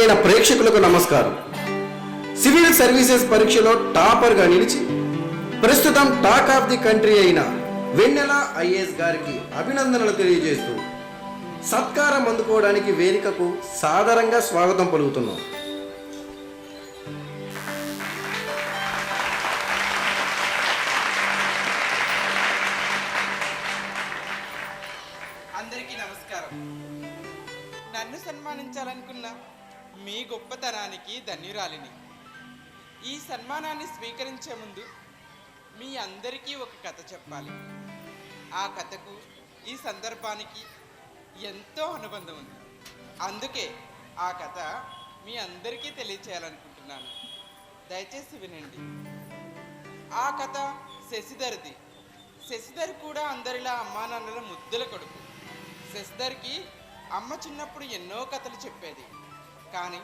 ఆత్మీయులైన ప్రేక్షకులకు నమస్కారం. Civil services పరీక్షలో టాపర్గా నిలిచి ప్రస్తుతం టాక్ ఆఫ్ ది కంట్రీ అయిన వెన్నెల ఐఏఎస్ గారికి అభినందనలు తెలియజేస్తూ సత్కారం అందుకోవడానికి వేదికకు సాదరంగా స్వాగతం పలుకుతున్నాం. అందరికీ నమస్కారం. నన్ను సన్మానించాలనుకున్న మీ గొప్పతనానికి ధన్యురాలిని. ఈ సన్మానాన్ని స్వీకరించే ముందు మీ అందరికీ ఒక కథ చెప్పాలి. ఆ కథకు ఈ సందర్భానికి ఎంతో అనుబంధం ఉంది. అందుకే ఆ కథ మీ అందరికీ తెలియచేయాలనుకుంటున్నాను. దయచేసి వినండి. ఆ కథ శశిధర్ది. శశిధర్ కూడా అందరిలా అమ్మా నాన్నల ముద్దుల కొడుకు. శశిధర్కి అమ్మ చిన్నప్పుడు ఎన్నో కథలు చెప్పేది. కానీ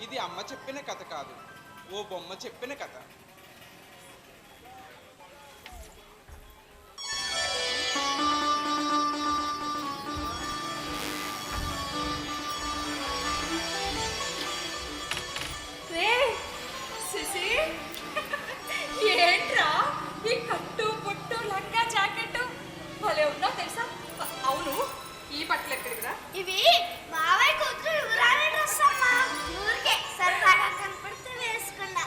ఇది అమ్మ చెప్పిన కథ కాదు, ఓ బొమ్మ చెప్పిన కథ. ఏంట్రా ఈ కట్టు పొట్టు లంగా జాకెట్ భలే ఉన్నావు తెలుసా? అవును, ఈ బట్టలు ఎక్కడివిరా? ఇవి బాబాయ్ కూతురు యువరాణి డ్రెస్ అమ్మా. ఊరికే సరదాగా కనపడితే వేసుకున్నా.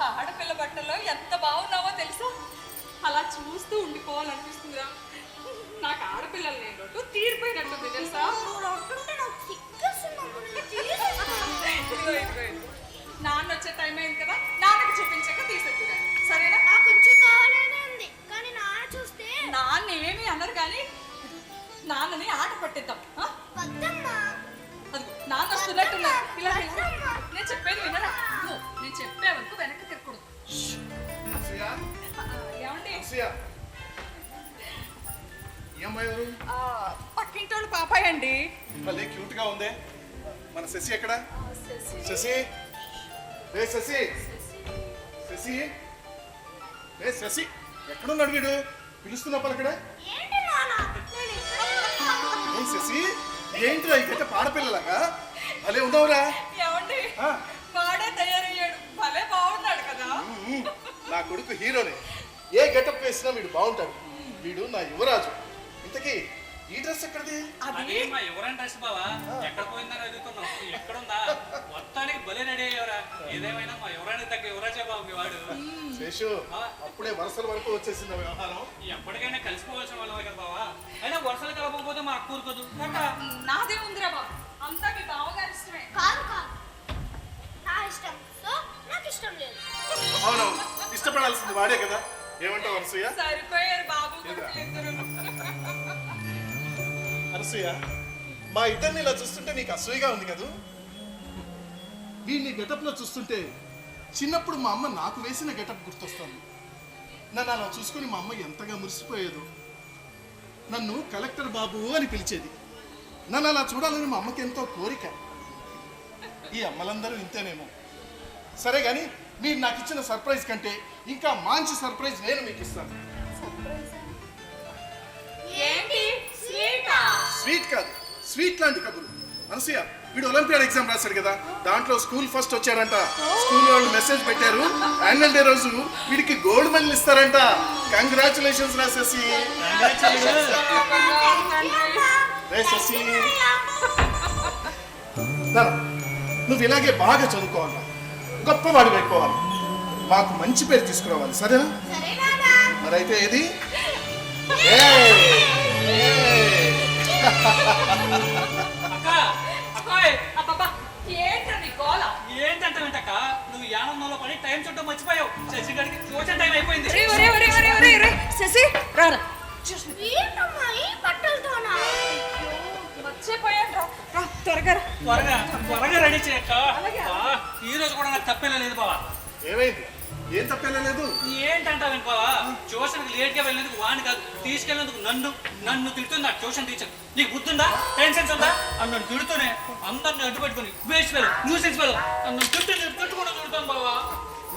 ఆడపిల్ల బట్టల్లో ఎంత బాగున్నావో తెలుసా? అలా చూస్తూ ఉండిపోవాలనిపిస్తుందిరా. నాకు ఆడపిల్లలు లేనట్టు తీరిపోయినట్టుంది తెలుసా? నాన్న వచ్చే టైం అయింది కదా, నాన్నకి చూపించాక తీసేద్దు సరేనా? నాకు కొంచెం కావాలనే ఉంది, కానీ నాన్న చూస్తే నాన్న ఏమి అన్నారు కానీ నాన్నని ఆట పట్టిద్దాం. అది నాన్న వస్తున్నట్టున్నారు. ఇలా నేను చెప్పేది వినరా? నేను చెప్పే వరకు వెనక్కి తిరగకూడదు. ఏమండి? పక్కింటోళ్ళు పాపాయ్ అండి. భలే క్యూట్ గా ఉంది. మన శశి ఎక్కడ? శశి, రే శశి, శశి, రే శశి, ఎక్కడున్నాడు వీడు? పిలుస్తున్నా పలకడా? ఏ శశి, ఏంటిరా ఈ గట్ట పాడపిల్లలాగా? భలే ఉన్నావురా. ఏమండి, వాడే తయారయ్యాడు. భలే బాగున్నాడు కదా. నా కొడుకు హీరోనే. ఏ గెటప్ వేసినా వీడు బాగుంటాడు. వీడు నా యువరాజు. ఇంతకీ ఈ డ్రెస్ ఎక్కడిది? అది మా యువరాని డ్రెస్ బావా. ఎక్కడ పోయిందని అడుగుతున్నావు. ఎక్కడుందా? మొత్తానికి భలే రెడీ అయ్యేవరా. ఏదేమైనా మా యువరానికి తగ్గ యువరాజే బాబు మీ వాడు. శేషు, అప్పుడే వరుసల వరకు వచ్చేసింది వ్యవహారం. ఎప్పటికైనా కలిసిపోవాల్సిన వాళ్ళమే కదా బావా. అయినా వరుసలు కలపకపోతే మా అక్క ఊరుకోదు. నాదే ఉందిరా బాబు, అంతా మీ బావగారి ఇష్టమే. కాదు కాదు, నా ఇష్టం. సో నాకు ఇష్టం లేదు. అవునవును, ఇష్టపడాల్సింది వాడే కదా. ఏమంటావు అనసూయ? సరిపోయారు బాబు ఇద్దరు. అనసూయ, మా ఇద్దరిని ఇలా చూస్తుంటే నీకు అసూయగా ఉంది కదా? వీడిని గెటప్ లో చూస్తుంటే చిన్నప్పుడు మా అమ్మ నాకు వేసిన గెటప్ గుర్తొస్తుంది. నన్ను అలా చూసుకొని మా అమ్మ ఎంతగా మురిసిపోయేదో. నన్ను కలెక్టర్ బాబు అని పిలిచేది. నన్ను అలా చూడాలని మా అమ్మకి ఎంతో కోరిక. ఈ అమ్మలందరూ ఇంతేనేమో. సరే కానీ మీరు నాకు ఇచ్చిన సర్ప్రైజ్ కంటే ఇంకా మంచి సర్ప్రైజ్ నేను మీకు ఇస్తాను. ఏంటి? స్వీటా? స్వీట్ కాదు, స్వీట్ లాంటి కబురు. అనసూయ, వీడు ఒలింపియాడ్ ఎగ్జామ్ రాశాడు కదా, దాంట్లో స్కూల్ ఫస్ట్ వచ్చాడంట. స్కూల్ వాళ్ళు మెసేజ్ పెట్టారు, యాన్యువల్ డే రోజు వీడికి గోల్డ్ మెడల్ ఇస్తారంట. కంగ్రాచులేషన్స్ రా శశి. రే శశి, నువ్వు ఇలాగే బాగా చదువుకోవాలి, గొప్పవాడు పెట్టుకోవాలి, మాకు మంచి పేరు తీసుకురావాలి. సరేనా? మరైతే ఏది? ఏంటంటావేంటక్క? నువ్వు యానంలో పడి టైం చుట్టూ మర్చిపోయావు. శశి గడికి ట్యూషన్ టైం అయిపోయింది. శశి రారా. ఏంటమ్మా ఈ బట్టలతోనా? మర్చిపోయాను రా, త్వరగా త్వరగా రెడీ చేయక్క. ఈ రోజు కూడా నాకు తప్పేలేదు బావా. ఏమైంది? ఏం తప్పేలేదు? ఏంటంటావేంటి బావా? ట్యూషన్కి లేట్ గా వెళ్ళేందుకు వాడిని కాదు, తీసుకెళ్ళేందుకు నన్ను తిడుతుంది ట్యూషన్ టీచర్. నీకు గుర్తుందా? టెన్షన్స్ ఉందా? నన్ను తిడుతూనే అందరిని అడ్డు పెట్టుకుని వేస్ట్ వెళ్ళదు, న్యూసెన్స్ వెళ్ళదు, నన్ను తిట్టుకుండా తిడుతాను బావా.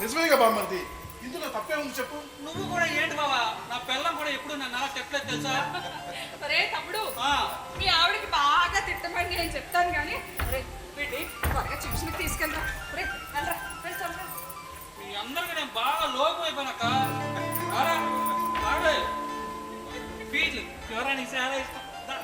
నిజమేగా బామ్మర్ది, ఇందులో తప్పే ఉంది చెప్పు. నువ్వు కూడా ఏంటి బావా? నా పిల్లం కూడా ఎప్పుడు నన్ను అలా చెప్పలేదు తెలుసా? రే తమ్ముడు, మీ ఆవిడకి బాగా తిట్టమని నేను చెప్తాను కానీ వీడి త్వరగా ట్యూషన్కి తీసుకెళ్ళరా. రే వెళ్ళరా వెళ్తారా. మీ అందరికీ నేను బాగా లోకం అయిపోయినాక రారా రాడే ఫీజు ఎవరా నీకు చాలా ఇష్టం దా.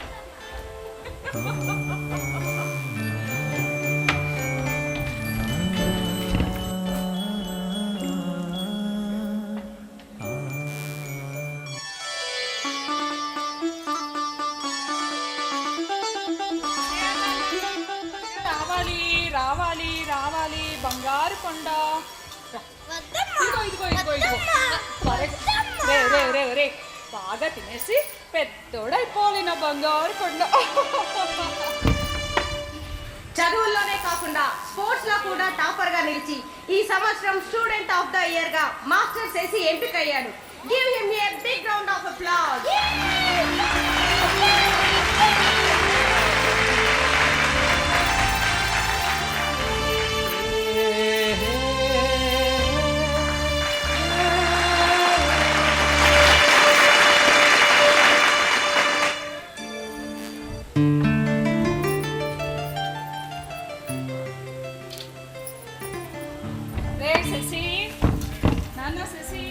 రావాలి రావాలి రావాలి బంగారు కొండ. ఇదిగో ఇదిగో ఇదిగో ఇదిగో త్వరగా. రే రే రే రే బాగా తినేసి పెద్దోడైపోవాలి నా బంగారు కొండ. చదువుల్లోనే కాకుండా స్పోర్ట్స్ లో కూడా టాపర్ గా నిలిచి ఈ సంవత్సరం స్టూడెంట్ ఆఫ్ ద ఇయర్ గా మాస్టర్ చేసి ఎంపికయ్యాడు. Give him a big round of applause. రే శశి నాన్న శశి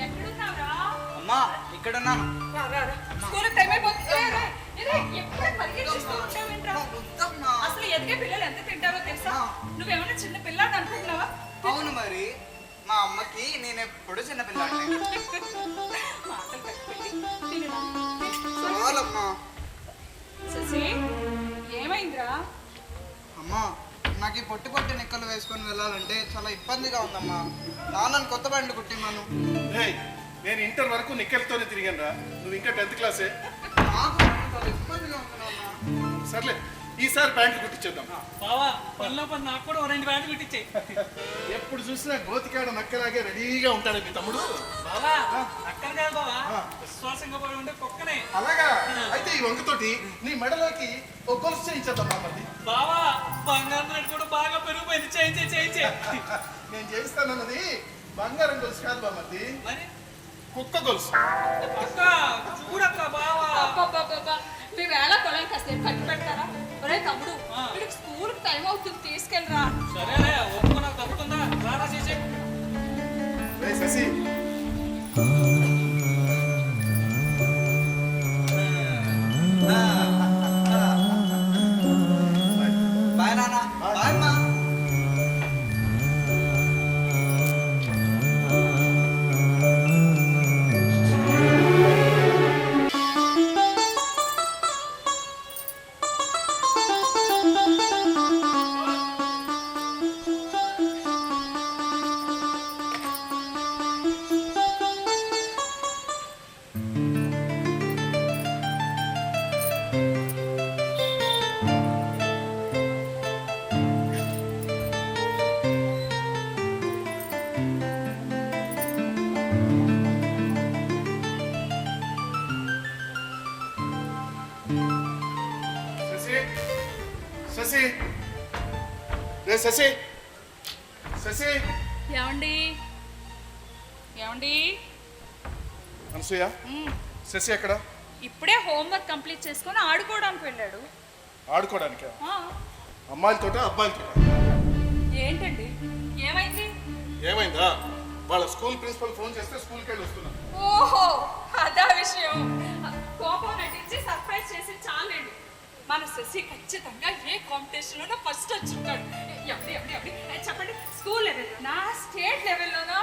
ఎక్కడున్నావురా? అమ్మా ఇక్కడున్నాను. రా రా రా. స్కూల్కి టైం అయిపోతుంది. రే, రే, రే, ఎప్పుడు పరిగెత్తిస్తూ ఉంటావేంట్రా? అసలు ఎదిగే పిల్లలు ఎంత తింటారో తెలుసా? నువ్వేమైనా చిన్న పిల్లాడు అనుకుంటున్నావా? అవును మరి మా అమ్మకి నేను ఎప్పుడు చిన్నపిల్లాడిని. మాటలు కట్టుపెట్టి తినురా. చాలమ్మా. శశి ఏమైందిరా? అమ్మా నాకు ఈ పొట్టి పొట్టి నిక్కలు వేసుకొని వెళ్ళాలంటే చాలా ఇబ్బందిగా ఉందమ్మా. నాన్నని కొత్త బండి కుట్టిమ్మను. ఏయ్, నేను ఇంటర్ వరకు నిక్కెలతోనే తిరిగాను రా. నువ్వు ఇంకా 10th క్లాసే. నాకు చాలా ఇబ్బందిగా ఉంది నాన్న. సర్లే, ఈసారి ప్యాంట్లు కుట్టించేద్దాం. బావా పనిలో పని నాకు కూడా 2 బ్యాట్లు పెట్టించాయి. ఎప్పుడు చూసినా గోతికాడ నక్కలాగే రెడీగా ఉంటాడు మీ తమ్ముడు. బావా అక్కడ కాదు బావా విశ్వాసంగా పడి ఉండే కుక్కనే. అలాగా అయితే ఈ వంకతోటి నీ మెడలోకి ఒక గొలుసు చేయించేద్దాం బామ్మది. బావా బంగారం రేటు కూడా బాగా పెరిగిపోయింది. చేయించే చేయించే. నేను చేయిస్తానన్నది బంగారం గొలుసు కాదు బామ్మది, మరి కుక్క గొలుసు. అక్క చూడక్క బావా. అబ్బబ్బబ్బబ్బా. మీ వేళ కొలం కాసేపు కట్టి పెడతారా? ఒరే తమ్ముడు వీడికి స్కూల్కి టైం అవుతుంది తీసుకెళ్ళరా. సరేలే ఒప్పుకో నాకు తప్పుతుందా రారా చేసే. రే శశి, బాయ్ నాన్న. బాయ్ అమ్మా. శశి, శశి, రే శశి, శశి. ఏమండి ఏమండి అనసూయ, శశి ఎక్కడ? ఇప్పుడే హోంవర్క్ కంప్లీట్ చేసుకొని ఆడుకోవడానికి వెళ్ళాడు. ఆడుకోవడానికి ఆ, అమ్మాయిలతోట అబ్బాయిలతోట? ఏంటండి ఏమైంది? ఏమైందా? వాళ్ళ స్కూల్ ప్రిన్సిపల్ ఫోన్ చేస్తే స్కూల్కి వెళ్ళి వస్తున్నా. ఓహో అదా విషయం. కోపం నటించి సర్ప్రైజ్ చేసి చాలండి. మన శశి ఖచ్చితంగా ఏ కాంపిటీషన్లోనో ఫస్ట్ వచ్చుంటాడు. ఎవడి ఎవడి ఎవడి చెప్పండి. స్కూల్ లెవెల్లోనా, స్టేట్ లెవెల్లోనా,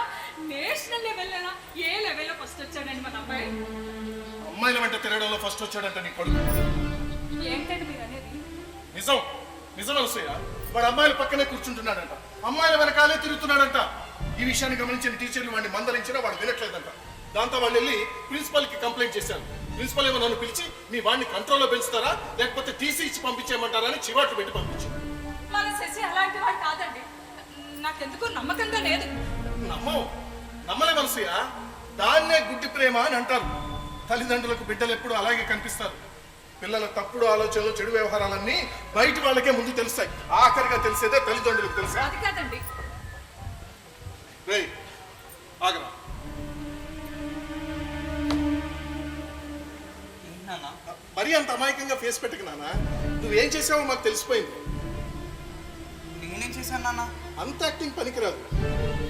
నేషనల్ లెవెల్లోనా, ఏ లెవెల్లో ఫస్ట్ వచ్చాడండి మన అబ్బాయి? అమ్మాయిల వెంట తిరగడంలో ఫస్ట్ వచ్చాడంట నీ కొడుకు. ఏంటండి మీరు అనేది? నిజం, నిజం అనసూయ. వాడు అమ్మాయిల పక్కనే కూర్చుంటున్నాడంట, అమ్మాయిల వెనకాలే తిరుగుతున్నాడంట. ఈ విషయాన్ని గమనించిన టీచర్లు వాడిని మందలించినా వాడు వినట్లేదంట. దాంతో వాళ్ళు వెళ్ళి ప్రిన్సిపల్ కి కంప్లైంట్ చేశారు. ప్రిన్సిపల్ ఏమో నన్ను పిలిచి మీ వాడిని కంట్రోల్లో పెంచుతారా లేకపోతే టీసీ ఇచ్చి పంపించేయమంటారా అని చివాట్లు పెట్టి పంపించారు. మన శశి అలాంటి వాడు కాదండి. నాకెందుకు నమ్మకంగా లేదు. నమ్మవు, నమ్మలే మనసూయ. దాన్నే గుడ్డి ప్రేమ అని అంటారు. తల్లిదండ్రులకు బిడ్డలు ఎప్పుడు అలాగే కనిపిస్తారు. పిల్లల తప్పుడు ఆలోచనలు, చెడు వ్యవహారాలన్నీ బయట వాళ్ళకే ముందు తెలుస్తాయి. ఆఖరిగా తెలిసేదే తల్లిదండ్రులకు తెలుసా? అది కాదండి. రేయ్ ఆగరా. మరీ అంత అమాయకంగా ఫేస్ పెట్టకు నాన్న. నువ్వేం చేసావో మాకు తెలిసిపోయింది. చేశాను నాన్న. అంత యాక్టింగ్ పనికిరాదు.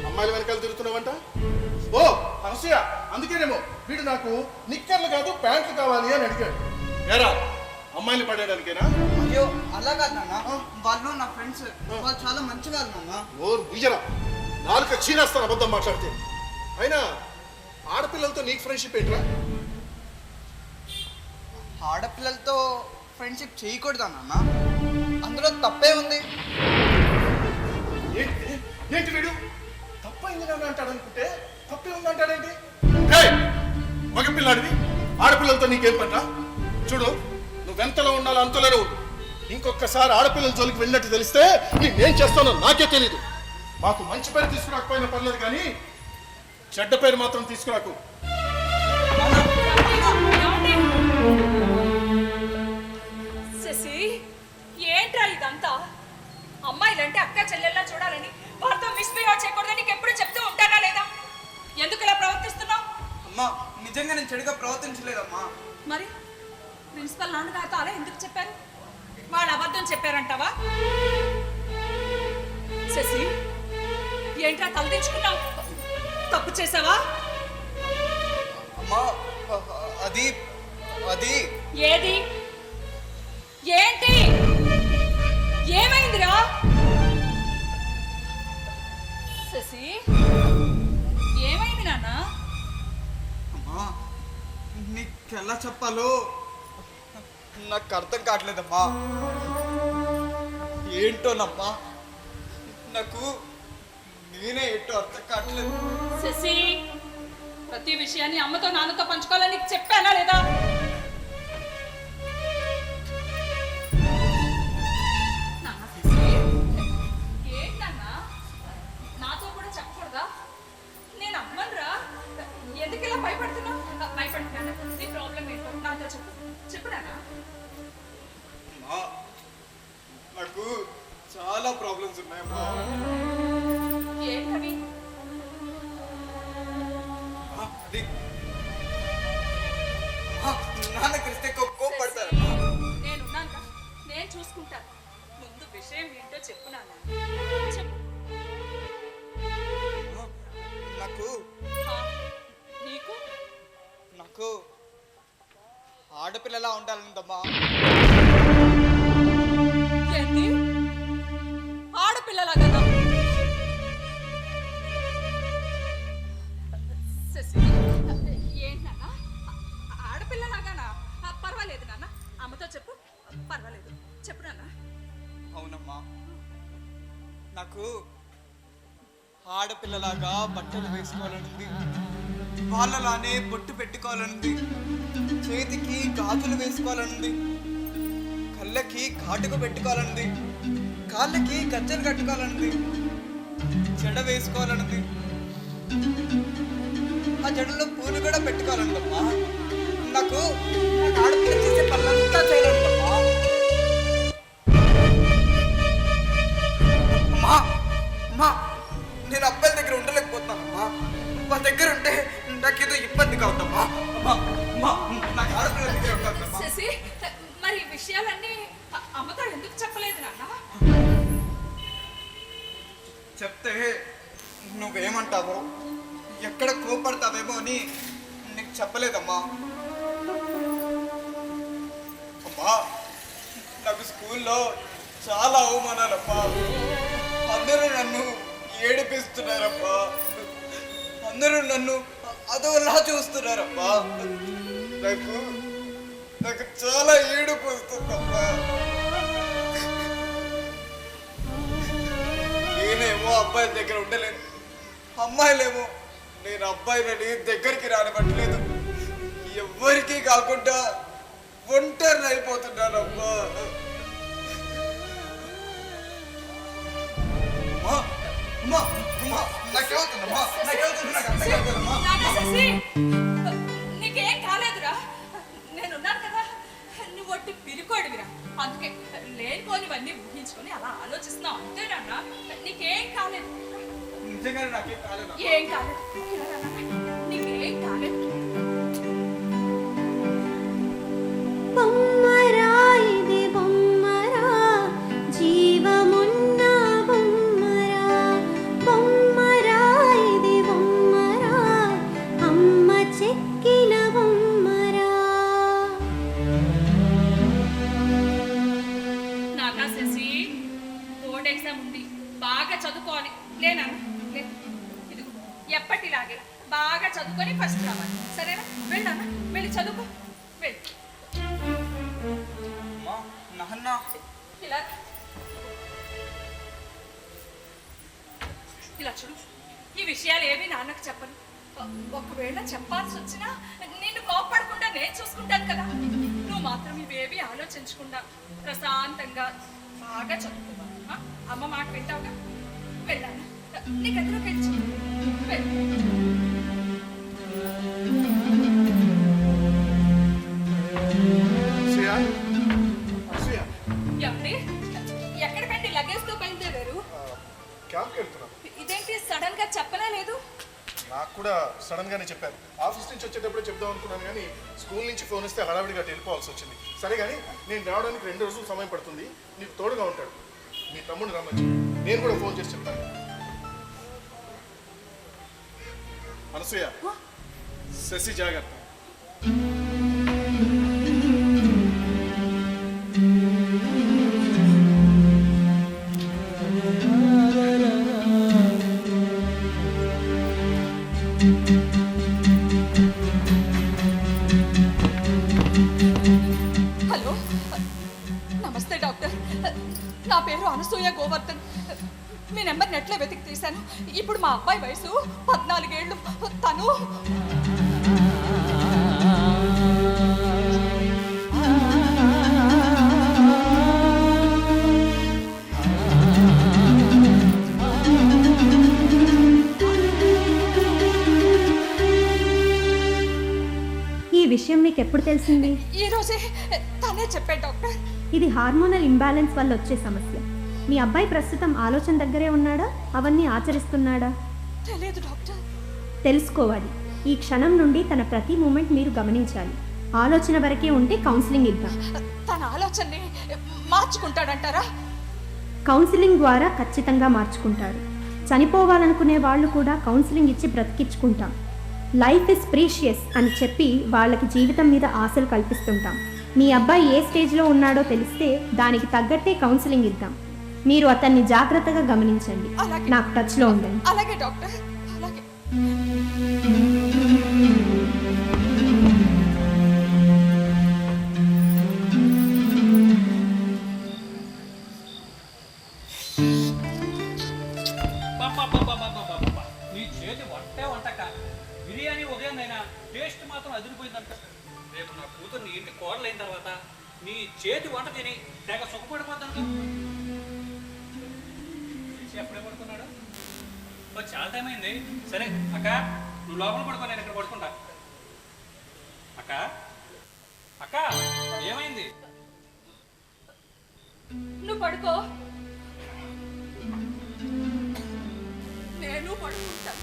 అమ్మాయిల వెనకాల తిరుగుతున్నావంట. ఓ అనసూయ, అందుకేనేమో వీడు నాకు నిక్కర్లు కాదు ప్యాంట్లు కావాలి అని అడిగాడు. ఏరా అమ్మాయిని పడేయడానికేనా? అయ్యో అలా కాదు నాన్న, వాళ్ళు నా ఫ్రెండ్స్, వాళ్ళు చాలా మంచివారు నాన్న. నోరు బుయ్యరా, నాలుక చీనేస్తాను అబద్ధం మాట్లాడితే. అయినా ఆడపిల్లలతో నీకు ఫ్రెండ్షిప్ ఏంట్రా? ఆడపిల్లలతో ఫ్రెండ్షిప్ చేయకూడదా నాన్న? అందులో తప్పే ఉంది. ఏంటి వీడు తప్పైంది నాన్న అంటాడు అనుకుంటే తప్పే ఉంది అంటాడేంటి? మగపిల్లాడివి, ఆడపిల్లలతో నీకేం పట్ట? చూడు, నువ్వెంతలో ఉండాలో అంతలోనే ఉండు. ఇంకొకసారి ఆడపిల్లల జోలికి వెళ్ళినట్టు తెలిస్తే నేనేం చేస్తానో నాకే తెలీదు. మాకు మంచి పేరు తీసుకురాకపోయినా పర్లేదు, కానీ చెడ్డ పేరు మాత్రం తీసుకురాకు. శశి, ఏంట్రా ఇదంతా? అమ్మాయిలంటే అక్క చెల్లెల్లా చూడాలని, వాళ్ళతో మిస్బిహేవ్ చేయకూడదని నీకు ఎప్పుడు చెప్తూ ఉంటారా లేదా? ఎందుకు ఇలా ప్రవర్తిస్తున్నావు? అమ్మా నిజంగా నేను చెడుగా ప్రవర్తించలేదమ్మా. మరి ప్రిన్సిపల్ నాన్నగారితో అలా ఎందుకు చెప్పారు? వాళ్ళు అబద్ధం చెప్పారంటావా? శశి, ఏంట్రా తలదించుకున్నావు? తప్పు చేసావా? అమ్మా అది అది ఏది? ఏంటి? ఏమైందిరా? శశి, ఏమైంది నాన్న? అమ్మా నీకెలా చెప్పాలో నాకు అర్థం కావట్లేదమ్మా. ఏంటోనమ్మా, నాకు నేనే ఏంటో అర్థం కావట్లేదు. శశి, ప్రతి విషయాన్ని అమ్మతో నాన్నతో పంచుకోవాలని నీకు చెప్పానా లేదా? నాన్న, శశి, ఏంటన్నా నాతో కూడా చెప్పకూడదా? నేను అమ్మనురా, ఎందుకు ఇలా భయపడుతున్నావు? భయపడుతున్నా, నీ ప్రాబ్లం ఏంటో నాతో చెప్పు నాన్న. అమ్మా నాకు చాలా ప్రాబ్లమ్స్ ఉన్నాయమ్మా. ఏంటవి? అది నాన్న కలిస్తే కోప్పడతారమ్మా. నేనున్నాను, నేను చూసుకుంటాను. ముందు విషయం ఏంటో చెప్పు నాన్న, చెప్పు. నాకు ఆ, నీకు నాకు ఆడపిల్లలా ఉండాలనుందమ్మా. ఏంటి? ఆడపిల్లలాగా? శశి, ఏంటి నాన్న? ఆడపిల్లలాగానా? పర్వాలేదు నాన్న, అమ్మతో చెప్పు. పర్వాలేదు, చెప్పు నాన్న. అవునమ్మా, నాకు ఆడపిల్లలాగా బట్టలు వేసుకోవాలనుంది, వాళ్ళలానే బొట్టు పెట్టుకోవాలనుంది, చేతికి గాజులు వేసుకోవాలనుంది, కళ్ళకి కాటుక పెట్టుకోవాలనుంది, కాళ్ళకి గజ్జలు కట్టుకోవాలనుంది, జడ వేసుకోవాలనుంది, ఆ జడలో పూలు కూడా పెట్టుకోవాలనుందమ్మా. నాకు ఆడపిల్ల చేసే పనులంతా చేయాలనుందమ్మా. అమ్మా అమ్మా, నేను అబ్బాయిల దగ్గర ఉండలేకపోతున్నానమ్మా. వాళ్ళ దగ్గర ఉంటే నాకేదో ఇబ్బందిగా ఉందమ్మా. అమ్మా అమ్మా, నాకు ఆడపిల్ల దగ్గర ఉంటుందమ్మా. శశి, మరి ఈ విషయాలన్నీ అమ్మతో ఎందుకు చెప్పలేదు నాన్న? చెప్తే నువ్వేమంటావో, ఎక్కడ కోపడతావేమో అని నీకు చెప్పలేదమ్మా. అమ్మా నాకు స్కూల్లో చాలా అవమానాలమ్మా. అందరూ నన్ను ఏడిపిస్తున్నారమ్మా, అందరూ నన్ను అదోలా చూస్తున్నారమ్మా. నాకు చాలా ఏడుపు వస్తుందమ్మా. నేనేమో అబ్బాయిల దగ్గర ఉండలేను, అమ్మాయిలేమో నేను అబ్బాయిలని దగ్గరికి రానివ్వట్లేదు. ఎవ్వరికీ కాకుండా ఒంటరిని అయిపోతున్నానమ్మా. నాకేమవుతుందమ్మా? నాకేమవుతుంది? నాకు అర్థం కావట్లేదమ్మా. నాన్న, శశి, నీకేం కాలేదురా, నేనున్నాను కదా. నువ్వు ఒట్టి పిరికోడివిరా, అందుకే లేనిపోనివన్నీ ఊహించుకొని అలా ఆలోచిస్తున్నావు అంతే నాన్న. నీకేం కాలేదు, నిజంగానే నాకేం కాలేదు. ఏం కాలేదు, నీకేం కాలేదు. బొమ్మరా ఇది బొమ్మరా, జీవమున్న బొమ్మ నెక్కిన బొమ్మరా. నాన్న శశి బోర్డ్ ఎగ్జామ్ ఉంది, బాగా చదువుకోవాలి. లేనా లే, ఇదిగో ఎప్పటిలాగే బాగా చదువుకొని ఫస్ట్ రావాలి, సరేనా? వెళ్ళానా, వెళ్ళి చదువుకో, వెళ్ళి. అమ్మా నాన్న ఇలా ఇలా చూడు, ఈ విషయాలు ఏవి నాన్నకు చెప్పను. ఒకవేళ చెప్పాల్సి వచ్చినా నిన్ను కోపడకుండా నేను చూసుకుంటాను కదా. నువ్వు మాత్రం ఇవేవి ఆలోచించకుండా ప్రశాంతంగా బాగా చదువుకోవాలి. అమ్మ మాట వింటావుగా? వెళ్ళాను, నీ గదిలోకి వెళ్ళి చదువు. వెళ్ళు. అసూయ అసూయ ఏమండి, ఎక్కడికండి లగేజ్తో బయలుదేరారు? క్యాంప్కి వెళ్తున్నాను. ఇదేంటి సడన్ గా చెప్పనే లేదు? నాకు కూడా సడన్ గానే చెప్పారు. ఆఫీస్ నుంచి వచ్చేటప్పుడే చెప్దాం అనుకున్నాను, కానీ స్కూల్ నుంచి ఫోన్ ఇస్తే హడావిడిగా వెళ్ళిపోవాల్సి వచ్చింది. సరే కానీ నేను రావడానికి 2 రోజులు సమయం పడుతుంది. నీకు తోడుగా ఉంటాడు మీ తమ్ముడు రమ్మని నేను కూడా ఫోన్ చేసి చెప్తాను. అనసూయ, శశి జాగ్రత్త. హలో, నమస్తే డాక్టర్. నా పేరు అనసూయ గోవర్ధన్. మీ నెంబర్ నెట్లో వెతికి తీశాను. ఇప్పుడు మా అబ్బాయి వయసు 14 ఏళ్ళు. తను ఈ విషయం మీకు ఎప్పుడు తెలిసింది? ఈ రోజే తనే చెప్పాడు డాక్టర్. ఇది హార్మోనల్ ఇంబ్యాలెన్స్ వల్ల వచ్చే సమస్య. మీ అబ్బాయి ప్రస్తుతం ఆలోచన దగ్గరే ఉన్నాడా? అవన్నీ ఆచరిస్తున్నాడా? తెలియదు డాక్టర్. తెలుసుకోవాలి. ఈ క్షణం నుండి తన ప్రతి మూమెంట్ మీరు గమనించాలి. ఆలోచన వరకే ఉంటే కౌన్సిలింగ్ ఇద్దాం. తన ఆలోచనని మార్చుకుంటాడంటారా? కౌన్సిలింగ్ ద్వారా ఖచ్చితంగా మార్చుకుంటారు. చనిపోవాలనుకునే వాళ్ళు కూడా కౌన్సిలింగ్ ఇచ్చి బ్రతికించుకుంటాం. లైఫ్ ఇస్ ప్రీషియస్ అని చెప్పి వాళ్ళకి జీవితం మీద ఆశలు కల్పిస్తుంటాం. మీ అబ్బాయి ఏ స్టేజ్లో ఉన్నాడో తెలిస్తే దానికి తగ్గట్టే కౌన్సిలింగ్ ఇద్దాం. మీరు అతన్ని జాగ్రత్తగా గమనించండి. అలాగే. నాకు టచ్లో ఉండండి. అలాగే డాక్టర్, అలాగే. నీ చేతి వంటక బిర్యానీ ఉదయం టేస్ట్ మాత్రం అదిరిపోయిందంట. రేపు నా కూతురు నీ ఇంటి కోడలైన తర్వాత నీ చేతి వంట తిని తెగ సుఖపడిపోతాను. ఎప్పుడే పడుకున్నాడు? చాలా టైం అయింది. సరే అక్క, నువ్వు లోపల పడుకో, నేను ఇక్కడ పడుకుంటా. అక్క అక్క, ఏమైంది? నువ్వు పడుకో, నేను పడుకుంటాను.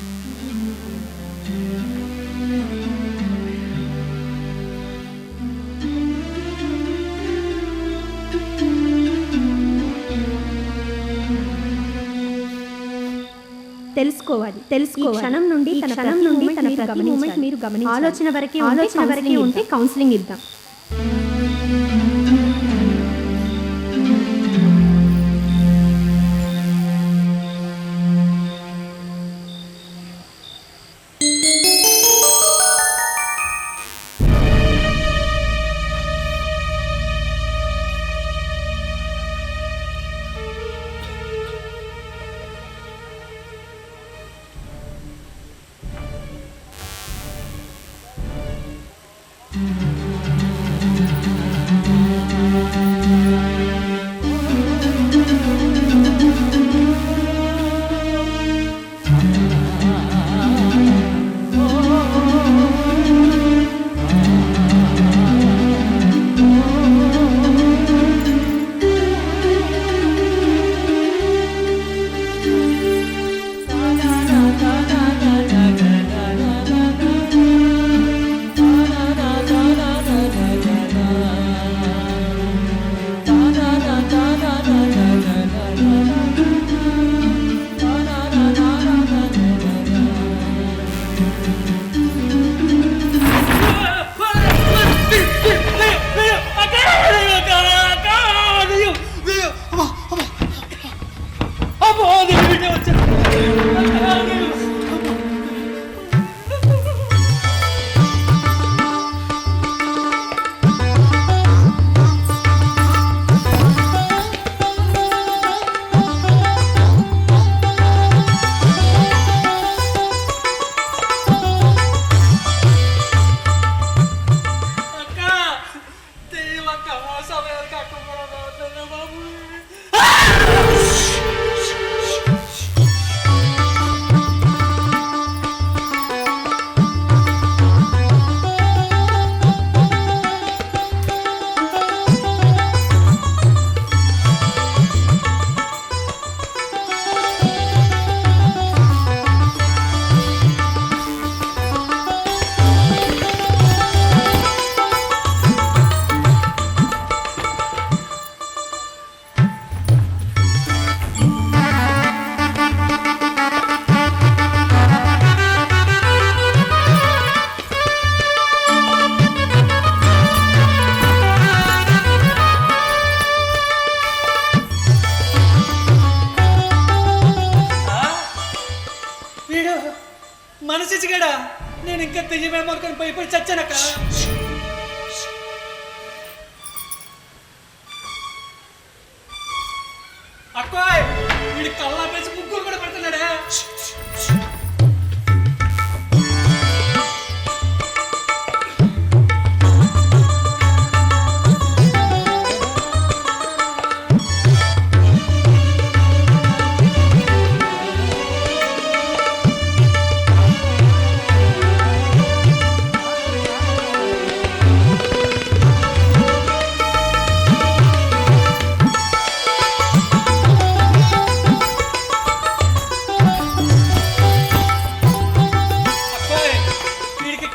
తెలుసుకోవాలి. ఈ క్షణం నుండి తన ప్రతి మూమెంట్ మీరు గమనించాలి. ఆలోచన వరకే ఉంటే కౌన్సిలింగ్ ఇద్దాం. తెయ్యమేమో అనుకుని భయపడి చచ్చానక్క. అక్కోయ్ వీడి కళ్ళ పేసి ముగ్గురు కూడా పడుతున్నాడే.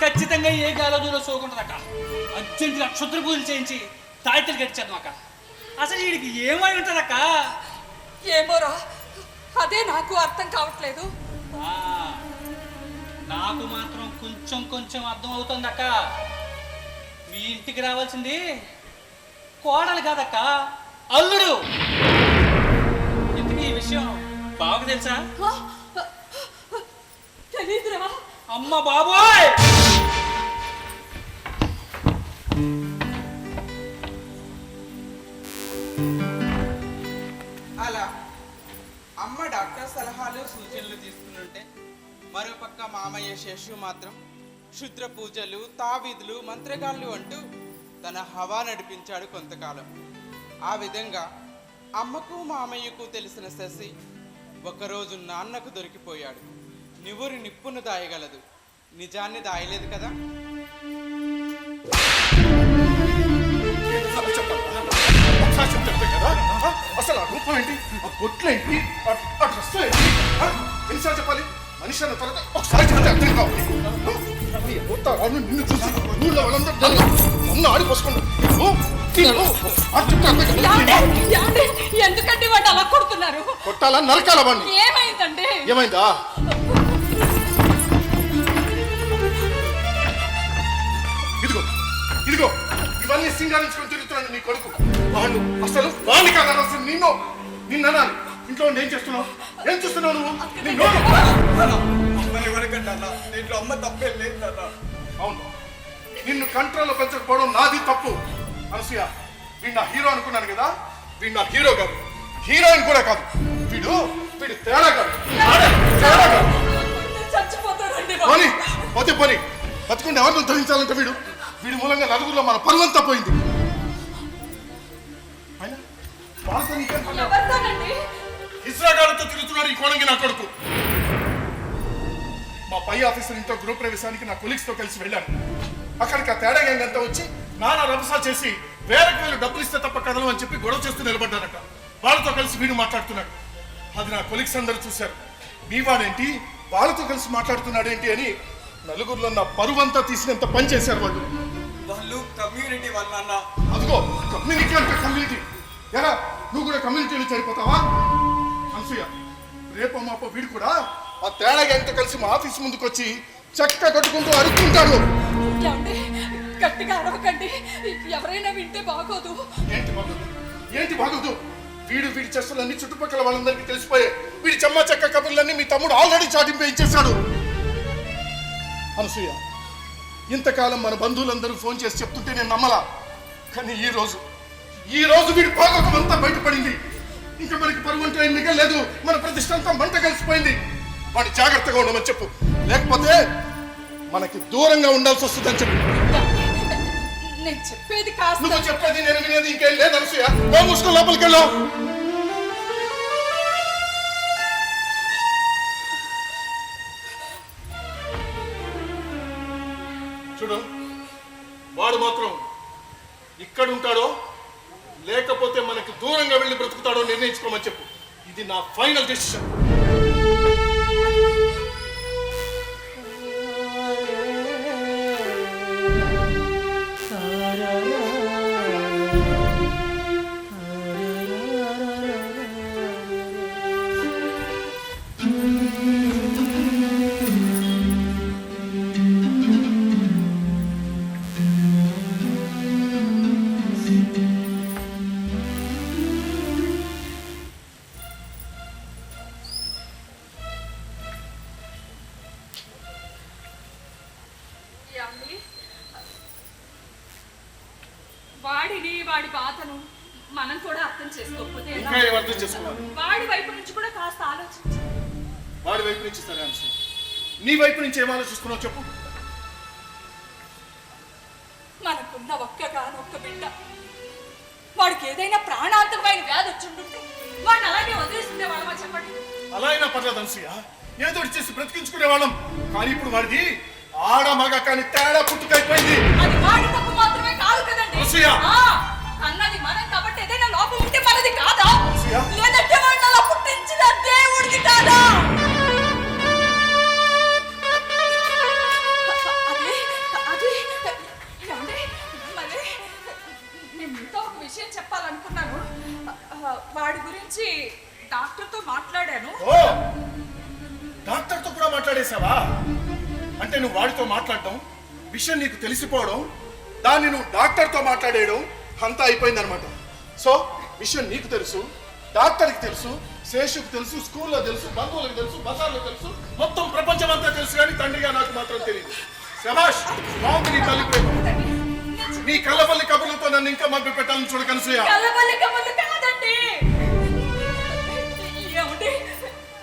ఖచ్చితంగా ఏ గాలదూలో సోకుంటుందక్క. అర్జెంటుగా క్షుద్ర పూజలు చేయించి తాయితలు కట్టించాను అక్క. అసలు వీడికి ఏమై ఉంటుందక్క? ఏమోరా, అదే నాకు అర్థం కావట్లేదు. నాకు మాత్రం కొంచెం కొంచెం అర్థం అవుతుందక్క. మీ ఇంటికి రావాల్సింది కోడలు కాదక్క, అల్లుడు. ఇంతకీ ఈ విషయం బాగా తెలుసా? తెలీదురా. అమ్మ బాబోయ్! అలా అమ్మ డాక్టర్ సలహాలు సూచనలు తీసుకుంటుంటే మరోపక్క మామయ్య శేషు మాత్రం క్షుద్ర పూజలు, తావీదులు, మంత్రగాళ్ళు అంటూ తన హవా నడిపించాడు కొంతకాలం. ఆ విధంగా అమ్మకు మామయ్యకు తెలిసిన శశి ఒకరోజు నాన్నకు దొరికిపోయాడు. నివురు నిప్పును దాయగలదు, నిజాన్ని దాయలేదు కదా. అసలు ఆ రూపం ఏంటి, ఆ బొట్లు ఏంటి, ఆ డ్రెస్ ఏంటి, ఎన్నిసార్లు చెప్పాలి? మనిషి అన్న తర్వాత ఒకసారి చెప్తే అర్థం కావాలి. నిన్ను చూసి ఊళ్ళో వాళ్ళందరూ నన్ను ఆడిపోసుకున్నాను. ఎందుకంటే వాడు అలా కొడుతున్నారు? కొట్టాలా నరకాల వాడిని? ఏమైందండి? ఏమైందా? ఇదిగో ఇదిగో ఇవన్నీ సింగారించుకొని తిరుగుతున్నాడు నీ కొడుకు. వాడు అసలు వాడిని కాదు, అసలు నిన్ననాలి. ఇంట్లో ఏం చేస్తున్నావు? ఏం చూస్తున్నావు నువ్వు? దీంట్లో అమ్మ తప్పేం లేదు. అవును, నిన్ను కంట్రోల్లో పెంచకపోవడం నాది తప్పు. అనసూయ, వీడు నా హీరో అనుకున్నాను కదా. వీడు నా హీరో కాదు, హీరోయిన్ కూడా కాదు. వీడు తేడా కాదు. చచ్చిపోతారండి. పోతే పోనీ, బతుకుంటే ఎవరిని ధరించాలంటే వీడి మూలంగా నలుగురిలో మన పరువంతా పోయింది. ఇస్రాగాలతో తిరుగుతున్నాడు ఈ కోణంగి నా కొడుకు. మా పై ఆఫీసర్ ఇంట్లో గృహ ప్రవేశానికి నా కొలీగ్స్ తో కలిసి వెళ్ళాను. అక్కడికి ఆ తేడా గ్యాంగ్ అంతా వచ్చి నానా రభసా చేసి వేలకు డబ్బులు ఇస్తే తప్ప కదలం అని చెప్పి గొడవ చేస్తూ నిలబడ్డారట. వాళ్ళతో కలిసి వీడు మాట్లాడుతున్నాడు. అది నా కొలీగ్స్ అందరూ చూశారు. మీ వాడేంటి వాళ్ళతో కలిసి మాట్లాడుతున్నాడు ఏంటి అని నలుగురిలో నా పరువంతా తీసినంత పని చేశారు వాళ్ళు. కమ్యూనిటీ వాళ్ళ అదిగో కమ్యూనిటీ అంటే కమ్యూనిటీ. ఎలా నువ్వు కూడా కమ్యూనిటీలో చేరిపోతావా? అనసూయ, రేపో మాపో వీడు కూడా ఆ తేడా గ్యాంగ్తో కలిసి మా ఆఫీస్ ముందుకు వచ్చి చెక్క కట్టుకుంటూ అడుక్కుంటాడు. గట్టిగా అరవకండి, ఎవరైనా వింటే బాగోదు. ఏంటి బాగోదు? వీడి చేష్టలన్నీ చుట్టుపక్కల వాళ్ళందరికీ తెలిసిపోయాయి. వీడి చెమ్మ చెక్క కబుర్లన్నీ మీ తమ్ముడు ఆల్రెడీ చాటింపు ఇచ్చేశాడు. అనసూయ, ఇంతకాలం మన బంధువులందరూ ఫోన్ చేసి చెప్తుంటే నేను నమ్మలా. కానీ ఈ రోజు వీడి భాగవతం అంతా బయటపడింది. ఇంకా మనకి పరువు అంటే మిగలేదు. మన ప్రతిష్ట అంతా మంట కలిసిపోయింది. వాడిని జాగ్రత్తగా ఉండమని చెప్పు, లేకపోతే మనకి దూరంగా ఉండాల్సి వస్తుందని చెప్పు. నేను చెప్పేది కాస్త. నువ్వు చెప్పేది నేను వినేది ఇంకేం లేదు అనసూయ. మూసుకొని లోపలికి వెళ్ళు. చూడు, వాడు మాత్రం ఇక్కడ ఉంటాడో లేకపోతే మనకి దూరంగా వెళ్ళి బ్రతుకుతాడో నిర్ణయించుకోమని చెప్పు. ఇది నా ఫైనల్ డెసిషన్. వాడిని వాడి బాధను మనం కూడా అర్థం చేసుకోకపోతే ఎలా? ఇంకా ఏం అర్థం చేసుకోవాలి? వాడి వైపు నుంచి కూడా కాస్త ఆలోచించు. వాడి వైపు నుంచి సరే అనసూయ, నీ వైపు నుంచి ఏం ఆలోచిస్తున్నావు చెప్పు. మనకున్న ఒక్క బిడ్డ, వాడికి ఏదైనా ప్రాణాంతకమైన వ్యాధి వచ్చి ఉంటుంటే వాడిని అలాగే వదిలేస్తుండే వాళ్ళమా చెప్పండి. అలా అయినా పర్లేదు అనసూయ, ఏదో ఒకటి చేసి బ్రతికించుకునే వాళ్ళం. కానీ ఇప్పుడు వాడిది ఆడ మగ కానీ తేడా పుట్టుకైపోయింది. అది వాడి తప్పు మాత్రమే కాదు కదండి. అనసూయ! అన్నది మనం కాబట్టి ఏదైనా లోపం ఉంటే మనది కాదా? అనసూయ! లేదంటే వాడిని అలా పుట్టించిన దేవుడిది కాదా? విషయం చెప్పాలనుకున్నాను. వాడి గురించి డాక్టర్తో మాట్లాడాను. ఓ, డాక్టర్తో కూడా మాట్లాడేశావా? అంటే నువ్వు వాడితో మాట్లాడటం, విషయం నీకు తెలిసిపోవడం, దాన్ని నువ్వు డాక్టర్తో మాట్లాడేయడం అంతా అయిపోయిందనమాట. సో విషయం నీకు తెలుసు, డాక్టర్కి తెలుసు, శేషుకు తెలుసు, స్కూల్లో తెలుసు, బంధువులకు తెలుసు, బజార్లో తెలుసు, మొత్తం ప్రపంచం అంతా తెలుసు. కానీ తండ్రిగా నాకు మాత్రం తెలియదు. శభాష్, బాగుంది నీ తల్లి ప్రేమ. నీ కళ్ళబల్లి కబుర్లతో నన్ను ఇంకా మభ్య పెట్టాలని చూడ కనసూయ. కళ్ళబల్లి కబుర్లు కాదండి. ఏమండి,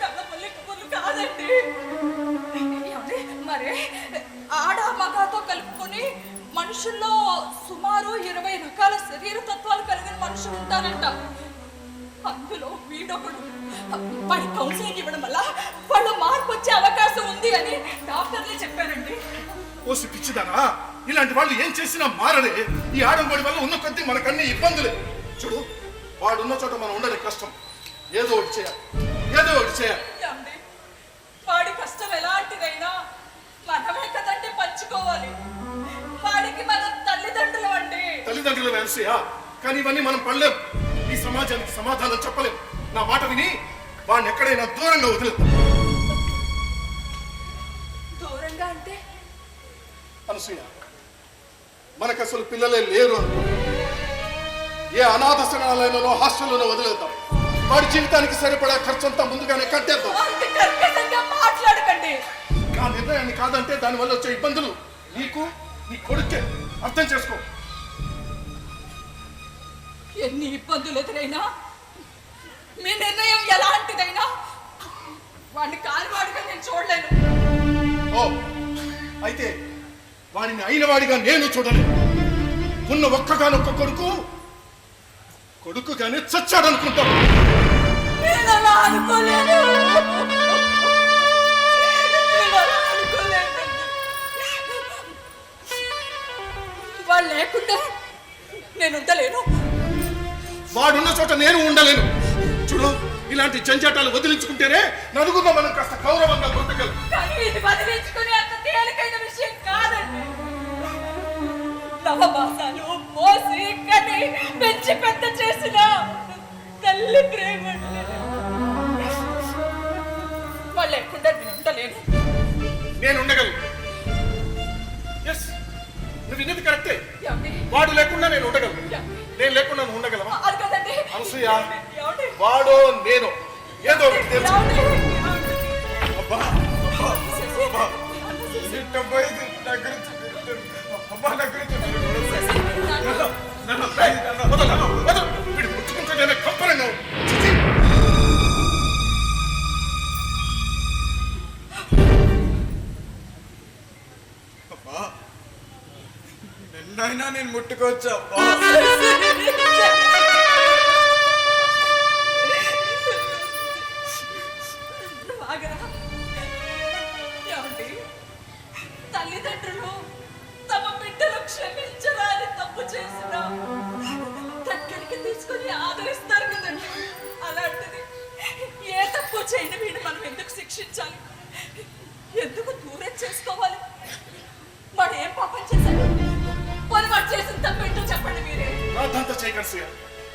కళ్ళబల్లి కబుర్లు కాదండి. ఏమండి, మరి ఆడ మగతో కలుపుకొని మనుషుల్లో సుమారు 20 రకాల శరీర తత్వాలు కలిగిన మనుషులు ఉంటారంట. అందులో వీడొకడు. వాడి కౌన్సిలింగ్ ఇవ్వడం వల్ల వాళ్ళు మార్పు వచ్చే అవకాశం ఉంది అని డాక్టర్లే చెప్పారండి. ఓసి పిచ్చిదానా, ఇలాంటి వాళ్ళు ఏం చేసినా మారలే. ఈ ఆడంబడి వల్ల ఉన్న కొద్దీ మనకన్నీ ఇబ్బందులే. చూడు, వాడు ఉన్న చోట మనం ఉండడం కష్టం. ఏదో ఒకటి చేయాలి, ఏదో ఒకటి చేయాలి. ఏమండి, వాడి కష్టం ఎలాంటిదైనా మనమే కదండి పంచుకోవాలి. వాడికి మన తల్లిదండ్రులు అండి. తల్లిదండ్రులు వెనసయా, కానీ ఇవన్నీ మనం పడలేం. ఈ సమాజానికి సమాధానం చెప్పలేం. నా మాట విని వాడిని ఎక్కడైనా దూరంగా వదిలేద్దాం. దూరంగా అంటే అనసూయ, మనకు అసలు పిల్లలే లేరు అనుకో, ఏ అనాథ శరణాలయంలో హాస్టల్లోనో వదిలేద్దాం. వాడి జీవితానికి సరిపడా ఖర్చంతా ముందుగానే కట్టేద్దాం. అంత కర్కశంగా మాట్లాడకండి. ఆ నిర్ణయాన్ని కాదంటే దానివల్ల వచ్చే ఇబ్బందులు నీకు, నీ కొడుకే. అర్థం చేసుకో. ఎన్ని ఇబ్బందులు ఎదురైనా, మీ నిర్ణయం ఎలాంటిదైనా వాడిని కానివాడిగా నేను చూడలేను. ఓ, అయితే వాడిని అయిన వాడిగా నేను చూడలేను. ఉన్న ఒక్కగానొక్క కొడుకుగానే చచ్చాడనుకుంటాను. నేను అలా అనుకోలేను. వాళ్ళు లేకుండా నేను ఉండలేను. వాడున్న చోట నేను ఉండలేను. చూడు, ఇలాంటి జంజాటాలు వదిలించుకుంటేనే నలుగురిలో మనం కాస్త గౌరవంగా బ్రతకగలం. కానీ ఇది వదిలించుకునే అంత తేలికైన విషయం కాదండి. నవమాసాలు మోసి కని పెంచి పెద్ద చేసిన తల్లి ప్రేమ వాళ్ళు లేకుండా నేను ఉండలేను. నేను ఉండగలను. ఎస్, నువ్వు విన్నది కరెక్టే. ఏమండి? వాడు లేకుండా నేను ఉండగలను. ఏమండి? నేను లేకుండా నువ్వు ఉండగలవా? అది కదండి. అనసూయ, ఏమండి? వాడో నేను ఏదో ఒకటి తెలుసు. ఏమండి? అబ్బా, అబ్బా, అబ్బా. ఏంటబ్బా ఇది? నా గురించి వింటారు. అబ్బా, నా గురించి వింటారు. వదలు, వదలు. వీడు ముట్టుకుంటేనే కంపరంగా ఉంది. చిచి. అబ్బా, నిన్నైనా నేను ముట్టుకోవచ్చా? ఏమండి, తల్లిదండ్రులు తమ బిడ్డలు క్షమించరాని తప్పు చేసిన దగ్గరికి తీసుకొని ఆదరిస్తారు కదండి. అలాంటిది ఏ తప్పు చేయని వీడు మనం ఎందుకు శిక్షించాలి? ఎందుకు దూరం చేసుకోవాలి? వాడు ఏం పాపం చేశాడు? వాడు చేసిన తప్పు ఏంటో చెప్పండి మీరే. రాద్ధాంతం చేయకూడదు సూయ.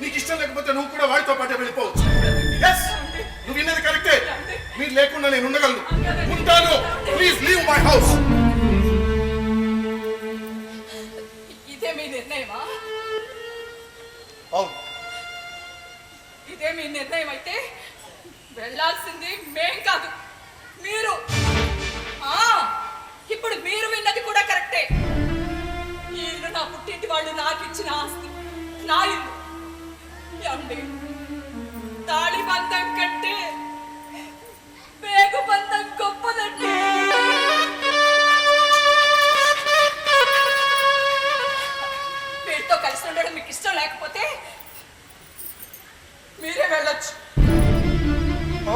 నీకు ఇష్టం లేకపోతే నువ్వు కూడా వాడితో పాటే వెళ్ళిపోవచ్చు. ఎస్, నువ్వు విన్నది కరెక్టే. మీరు లేకుండా నేను ఉండగలను. ఉంటాను. Please leave my house. ఇదే మీ నిర్ణయమా? అవును. ఇదే మీ నిర్ణయం అయితే వెళ్ళాల్సింది మేం కాదు, మీరు. ఇప్పుడు మీరు విన్నది కూడా కరెక్టే. ఈ ఇల్లు నా పుట్టింటి వాళ్ళు నాకు ఇచ్చిన ఆస్తి. నా ఇల్లు. ఏమండి, తాళి బంధం కంటే పేగు బంధం గొప్పదండి. వీటితో కలిసి ఉండడం మీకు ఇష్టం లేకపోతే మీరే వెళ్ళొచ్చు. ఓ,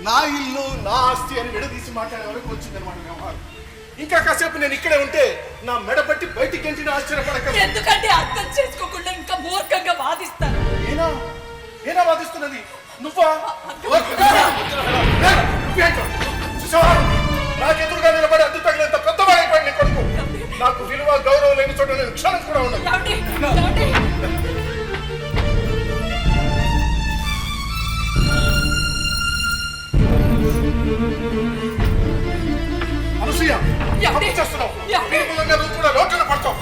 నా ఇల్లు నా ఆస్తి అని విడదీసి మాట్లాడే వరకు వచ్చిందనమాట వ్యవహారం. ఇంకా కాసేపు నేను ఇక్కడే ఉంటే నా మెడ పట్టి బయటికి గెంటిన ఆశ్చర్యపడక. ఎందుకంటే అర్థం చేసుకోకుండా ఇంకా మూర్ఖంగా వాదిస్తాను. ఏనా వాదిస్తున్నది? నువ్వా? నాకెదురుగా నిలబడి అడ్డు తగినంత పెద్దవాడైపోయింది నీ కొడుకు. నాకు విలువ గౌరవం లేని చోట నేను క్షణం కూడా ఉండదు. అనసూయ, తప్పు చేస్తున్నావు. నిర్మూలంగా నువ్వు కూడా రోడ్డున పడతావు.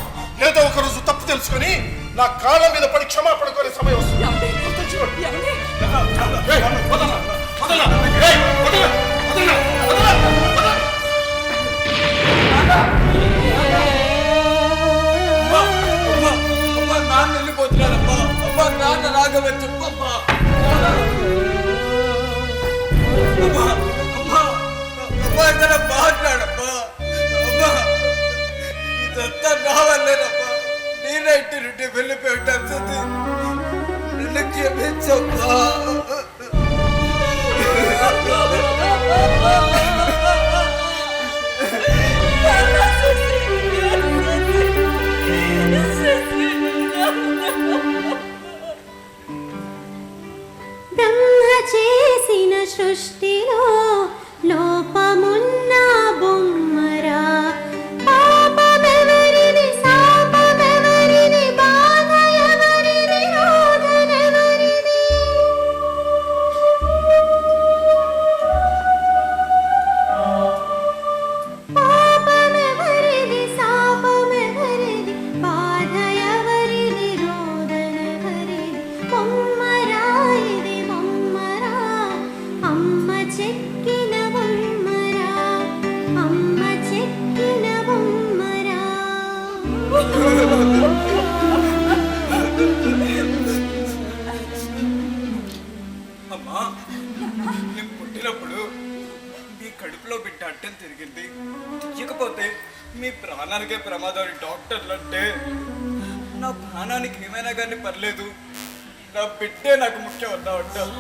ఏదో ఒక రోజు తప్పు తెలుసుకొని నా కాళ్ళ మీద పడి క్షమాపణ కోరే సమయం వస్తుంది. గుర్తుంచుకోండి. నాన్న వెళ్ళిపోతున్నానమ్మా. అమ్మా, నాన్న రాఘవని చెప్పమ్మా. అమ్మా, అమ్మా, అమ్మా, ఏదైనా మాట్లాడమ్మా. అమ్మా, ఇదంతా నా వల్లేనమ్మా. నేనే ఇంటి నుండి వెళ్ళిపోయి ఉంటుంది. నిన్ను క్షమించమ్మా. బ్రహ్మ చేసిన సృష్టిలో లోపమున్న బొమ్మరా, పాపమెవరిది, శాపమెవరిది, బాధ ఎవరిది, రోదనెవరిది. పాపమెవరిది, శాపమెవరిది, బాధ ఎవరిది, రోదనెవరిది. బొమ్మరా ఇది బొమ్మరా, అమ్మ చెక్కిన బొమ్మరా, అమ్మ చెక్కిన బొమ్మరా. అమ్మా, నేను పుట్టినప్పుడు మీ కడుపులో బిడ్డ అడ్డం తిరిగింది. ఇకపోతే మీ ప్రాణానికే ప్రమాదం డాక్టర్లు అంటే నా ప్రాణానికి ఏమైనా కానీ పర్లేదు, నా బిడ్డే నాకు ముఖ్యం అన్నా అంటావు.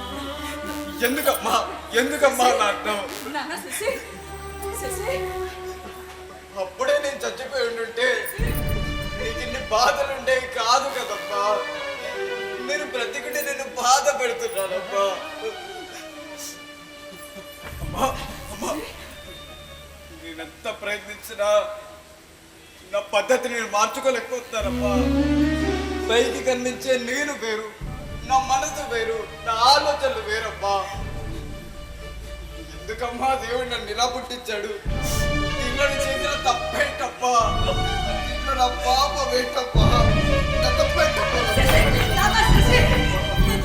ఎందుకమ్మా ఎందుకమ్మా నా అర్థం? అప్పుడే నేను చచ్చిపోయి ఉండుంటే నీకు ఇన్ని బాధలు ఉండేవి కాదు కదమ్మా. నేను బ్రతికితే నేను బాధ పెడుతున్నానమ్మా. అమ్మా, అమ్మా, నేనెంత ప్రయత్నించినా నా పద్ధతి నేను మార్చుకోలేకపోతున్నానమ్మా. పైకి కనిపించే నేను వేరు, నా మనసు వేరు, నా ఆలోచనలు వేరమ్మా. ఎందుకమ్మా దేవుడు నన్ను ఇలా పుట్టించాడు? దీంట్లో చేసిన తప్పేంటప్పా? దీంట్లో నా పాపం ఏంటప్పా? నా తప్పేంటప్పా?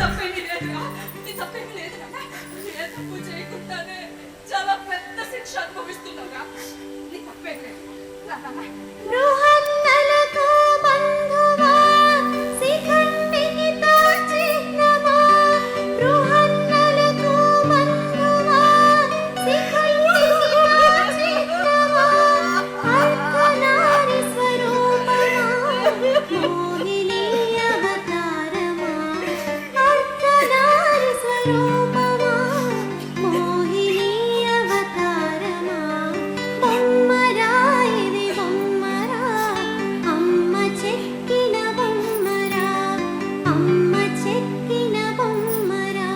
తప్పేమీ లేదురా, నీ తప్పేమీ లేదు కదా. ఏ తప్పు చేయకుండానే చాలా పెద్ద శిక్ష అనుభవిస్తున్నావురా. నీ తప్పేమీ లేదు. బృహన్నలతో బంధువా, శిఖండిని తాచినవా. బృహన్నలతో బంధువా, శిఖండిని తాచినవా. అర్ధనారి స్వరూపమా, మోహిని అవతారమా. అర్ధనారి స్వరూపమా, మోహిని అవతారమా. బొమ్మరా ఇది బొమ్మరా, అమ్మ చెక్కిన బొమ్మరా, అమ్మ చెక్కిన బొమ్మరా.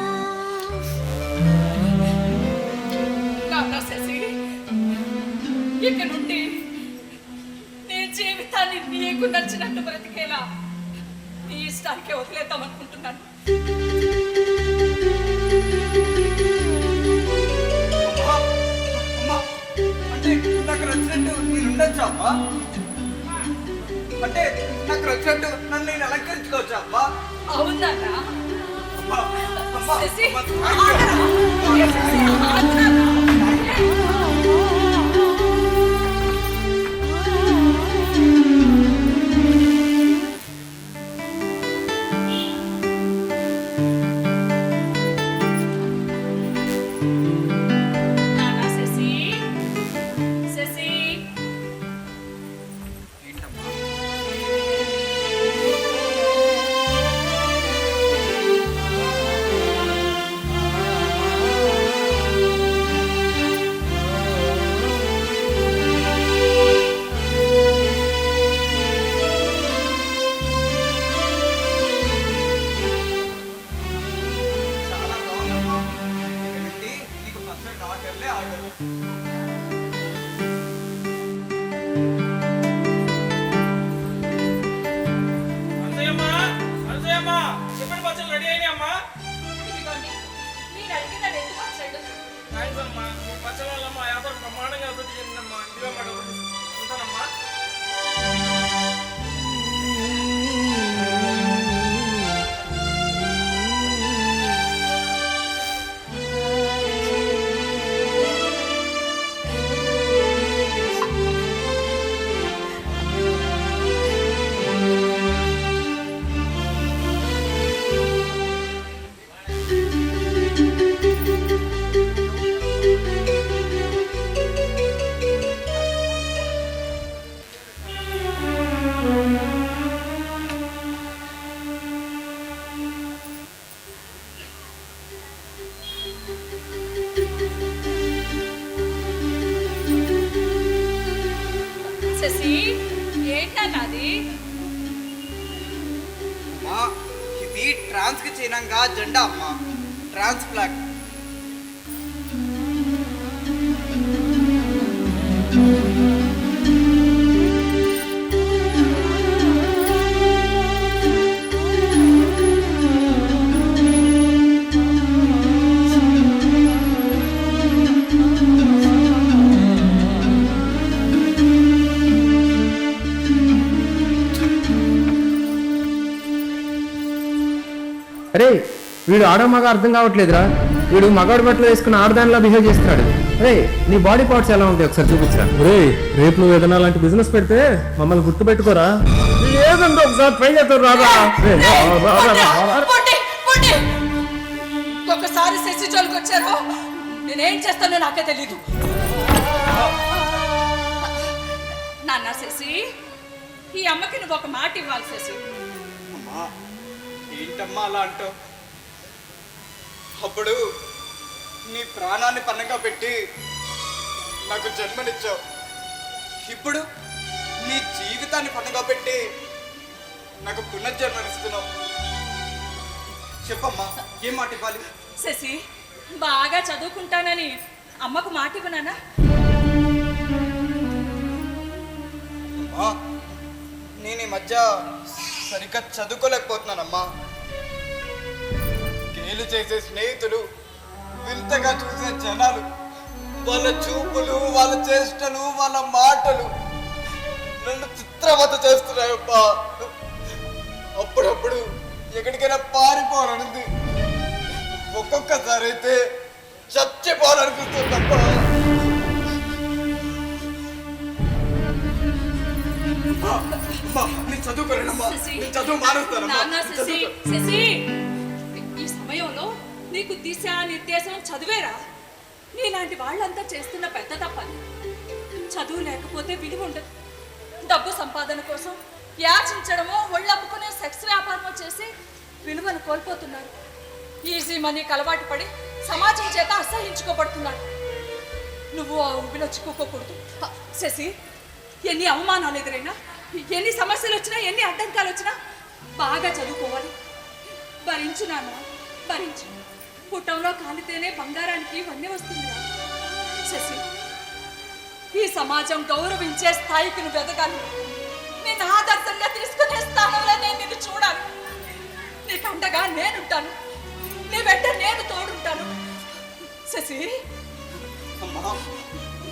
నాన్న శశి, ఇక నుండి నీ జీవితాన్ని నీకు నచ్చినట్టు బ్రతికేలా నీ ఇష్టానికే వదిలేద్దాం అనుకుంటున్నాను. అమ్మా, అంటే నాకు నచ్చినట్టు నేను ఉండొచ్చా అమ్మా? అంటే నాకు నచ్చినట్టు నన్ను నేను అలంకరించుకోవచ్చా అమ్మా? అవునా అమ్మా, అమ్మా, శశి, అమ్మా, ఆగరా. ఏ శశి, ఆగరా. శశి ఏంటన్నది? అమ్మా ఇది ట్రాన్స్ కి చిహ్నంగా జెండా అమ్మా, ట్రాన్స్ ఫ్లాగ్. అరే వీడు ఆడమగ అర్థం కావట్లేదురా. వీడు మగాడు బట్టలు వేసుకుని ఆడదానిలా బిహేవ్ చేస్తున్నాడు. అరే నీ బాడీ పార్ట్స్ ఎలా ఉంటాయి ఒకసారి చూపించరా. రే రేపు నువ్వు ఏదైనా అలాంటి బిజినెస్ పెడితే మమ్మల్ని గుర్తుపెట్టుకోరా. లేదంటే ఒకసారి ట్రై చేస్తారు రాదా. ఒకసారి శశి జోలికి వచ్చారు, నేనేం చేస్తానో నాకే తెలీదు. నాన్న శశి, ఈ అమ్మకి నువ్వు ఒక మాట ఇవ్వాలి శశి. అమ్మా ఏంటమ్మా అలా అంటావు? అప్పుడు నీ ప్రాణాన్ని పన్నగా పెట్టి నాకు జన్మనిచ్చావు. ఇప్పుడు నీ జీవితాన్ని పన్నగా పెట్టి నాకు పునర్జన్మనిస్తున్నావు. చెప్పమ్మా ఏం మాట ఇవ్వాలి? శశి, బాగా చదువుకుంటానని అమ్మకు మాట ఇవ్వనానా? అమ్మా నేను ఈ మధ్య సరిగ్గా చదువుకోలేకపోతున్నానమ్మా. గేలు చేసే స్నేహితులు, వింతగా చూసే జనాలు, వాళ్ళ చూపులు, వాళ్ళ చేష్టలు, వాళ్ళ మాటలు నన్ను చిత్రవత చేస్తున్నాయబ్బా. అప్పుడప్పుడు ఎక్కడికైనా పారిపోవాలనుంది, ఒక్కొక్కసారి అయితే చచ్చిపోవాలనిపిస్తుందబ్బా. నేను చదువుకోలేనమ్మా, నేను చదువు మానేస్తానమ్మా. శశి, ఈ సమయంలో నీకు దిశ నిర్దేశం చదివేరా? నీలాంటి వాళ్ళంతా చేస్తున్న పెద్ద తప్పని. చదువు లేకపోతే విలువ ఉండదు. డబ్బు సంపాదన కోసం యాచించడమో, ఒళ్ళమ్ముకునే సెక్స్ వ్యాపారమో చేసి విలువను కోల్పోతున్నారు. ఈజీ మనీకి అలవాటు పడి సమాజం చేత అసహించుకోబడుతున్నారు. నువ్వు ఆ ఊపిలో చిక్కుకోకూడదు. శశి, ఎన్ని అవమానాలు ఎదురైనా, ఎన్ని సమస్యలు వచ్చినా, ఎన్ని అడ్డంకాలు వచ్చినా బాగా చదువుకోవాలి. భరించు నాన్న, భరించు. పుట్టంలో కాలితేనే బంగారానికి వన్నె వస్తుందిరా. శశి, ఈ సమాజం గౌరవించే స్థాయికి నువ్వు ఎదగాలి. నేను ఆదర్శంగా తీసుకునే స్థానంలో నేను నిన్ను చూడాలి. నీకు అండగా నేనుంటాను, నీ వెంట నేను తోడుంటాను. శశి,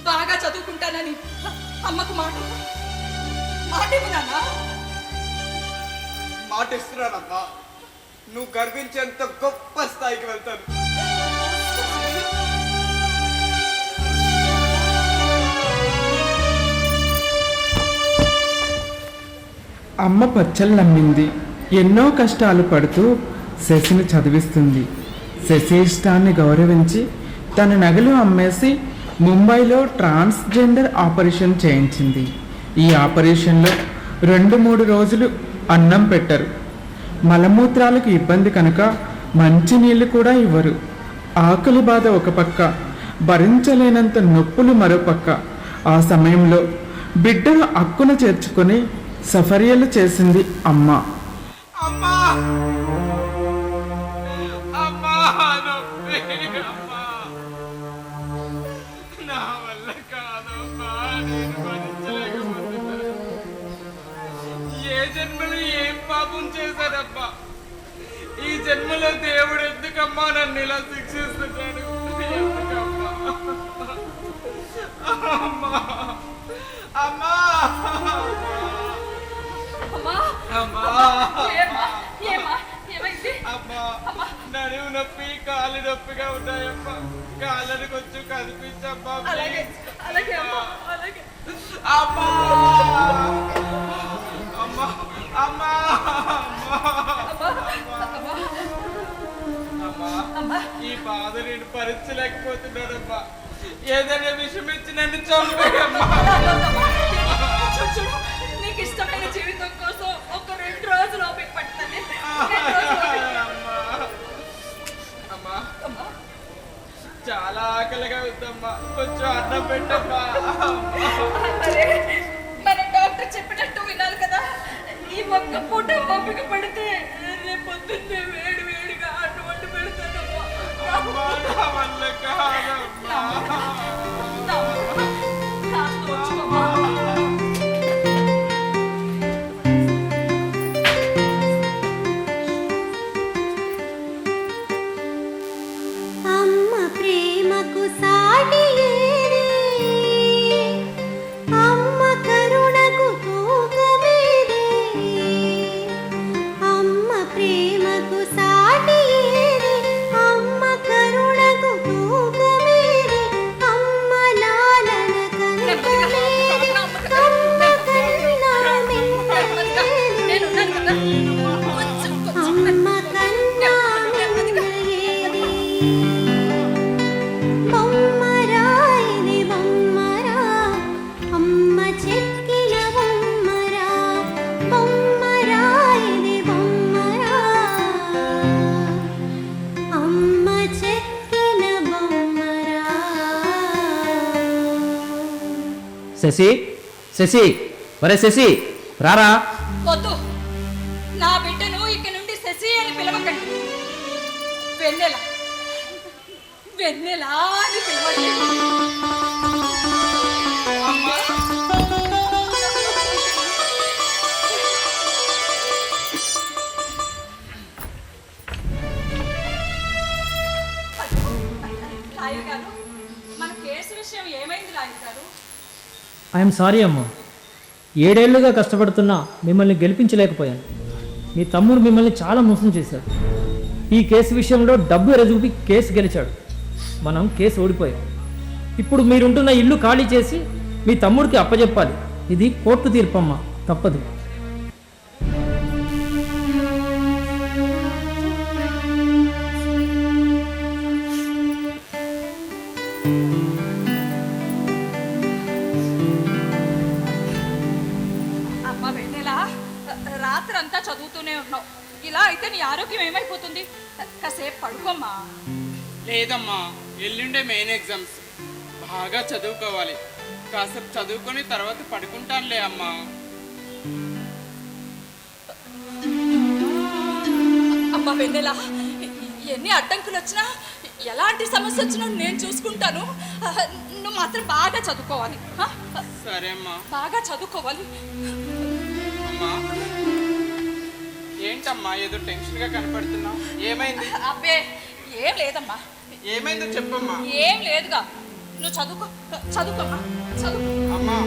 బాగా చదువుకుంటానని అమ్మకు మాట ఇవ్వు నాన్న. మాట ఇస్తున్నానమ్మా, నువ్వు గర్వించేంత గొప్ప స్థాయికి వెళ్తాను. అమ్మ పచ్చళ్ళు నమ్మింది. ఎన్నో కష్టాలు పడుతూ శశిని చదివిస్తుంది. శశి ఇష్టాన్ని గౌరవించి తన నగలు అమ్మేసి ముంబైలో ట్రాన్స్జెండర్ ఆపరేషన్ చేయించింది. ఈ ఆపరేషన్లో 2-3 రోజులు అన్నం పెట్టరు. మలమూత్రాలకు ఇబ్బంది కనుక మంచినీళ్ళు కూడా ఇవ్వరు. ఆకలి బాధ ఒక పక్క, భరించలేనంత నొప్పులు మరోపక్క. ఆ సమయంలో బిడ్డను అక్కున చేర్చుకొని సఫర్యలు చేసింది అమ్మ. అమ్మా అమ్మా నొప్పి అమ్మా, నా వల్ల కాదమ్మా, నేను భరించలేకపోతున్నాను. ఏ జన్మలో ఏం పాపం చేశాడమ్మా? ఈ జన్మలో దేవుడు ఎందుకమ్మా నన్ను ఇలా శిక్షిస్తున్నాడు? ఎందుకమ్మా? అమ్మా అమ్మా నడుము నొప్పి, కాళ్ళు నొప్పిగా ఉన్నాయమ్మా. కాళ్ళని కొంచెం కనిపించమ్మా. అమ్మా అమ్మా అమ్మా అమ్మా, ఈ బాధ నేను భరించలేకపోతున్నానమ్మా. ఏదైనా విషయం ఇచ్చి నన్ను చంపేయమ్మా. నీకు ఇష్టమైన జీవితం అన్నం పెట్టమ్మా. అరే, మన డాక్టర్ చెప్పినట్టు వినాలి కదా. ఈ ఒక్క పూట ఓపిక పడితే రేపు పొద్దున్నే వేడి వేడిగా అటువంటి పెడతానమ్మా. అమ్మా, నా వల్ల కాదమ్మా. కాస్త వచ్చుకోమ్మా. అమ్మ ప్రేమకు సాటి లేదే, అమ్మ కరుణకు తూకమేదే, అమ్మ ప్రేమకు సాటి లేదే, అమ్మ కరుణకు తూకమేదే, అమ్మ లాలన కనుకమేదే, అమ్మ కరుణ మింగేదే, నేనున్నాను కదా. కొంచెం అమ్మ కన్నా మింగేదే. బొమ్మరా ఇది బొమ్మరా, అమ్మ చెక్కిన బొమ్మరా, బొమ్మరా ఇది బొమ్మరా, అమ్మ చెక్కిన బొమ్మరా. శశి శశి ఒరే శశి రారా. వద్దు, నా బిడ్డను ఇక నుండి శశి అని పిలవకండి. వెన్నెల వెన్నెల అని పిలవండి. అమ్మా, లాయర్ గారు, మన కేసు విషయం ఏమైంది లాయర్ గారు? ఐఎమ్ సారీ అమ్మా. 7 ఏళ్లుగా కష్టపడుతున్నా మిమ్మల్ని గెలిపించలేకపోయాను. మీ తమ్ముడు మిమ్మల్ని చాలా మోసం చేశాడు. ఈ కేసు విషయంలో డబ్బు ఎరచూపి కేసు గెలిచాడు. మనం కేసు ఓడిపోయాం. ఇప్పుడు మీరుంటున్న ఇల్లు ఖాళీ చేసి మీ తమ్ముడికి అప్పచెప్పాలి. ఇది కోర్టు తీర్పమ్మా, తప్పదు. అమ్మ వెన్నెల, రాత్రి అంతా చదువుతూనే ఉన్నావు. ఇలా అయితే నీ ఆరోగ్యం ఏమైపోతుంది? కాసేపు పడుకోమ్మా. లేదమ్మా, ఎల్లుండే మెయిన్ ఎగ్జామ్స్. బాగా చదువుకోవాలి. కాసేపు చదువుకొని తర్వాత పడుకుంటానులే అమ్మా. అమ్మ వెన్నెల, ఎన్ని అడ్డంకులు వచ్చినా, ఎలాంటి సమస్య వచ్చినా నేను చూసుకుంటాను. నువ్వు మాత్రం బాగా చదువుకోవాలి. సరే అమ్మా. బాగా చదువుకోవాలి. అమ్మా, ఏంటమ్మా ఏదో టెన్షన్ గా కనపడుతున్నావు? ఏమైంది? అబ్బే ఏం లేదమ్మా. ఏమైందో చెప్పమ్మా. ఏం లేదుగా, నువ్వు చదువుకోమ్మా, చదువు. అమ్మా,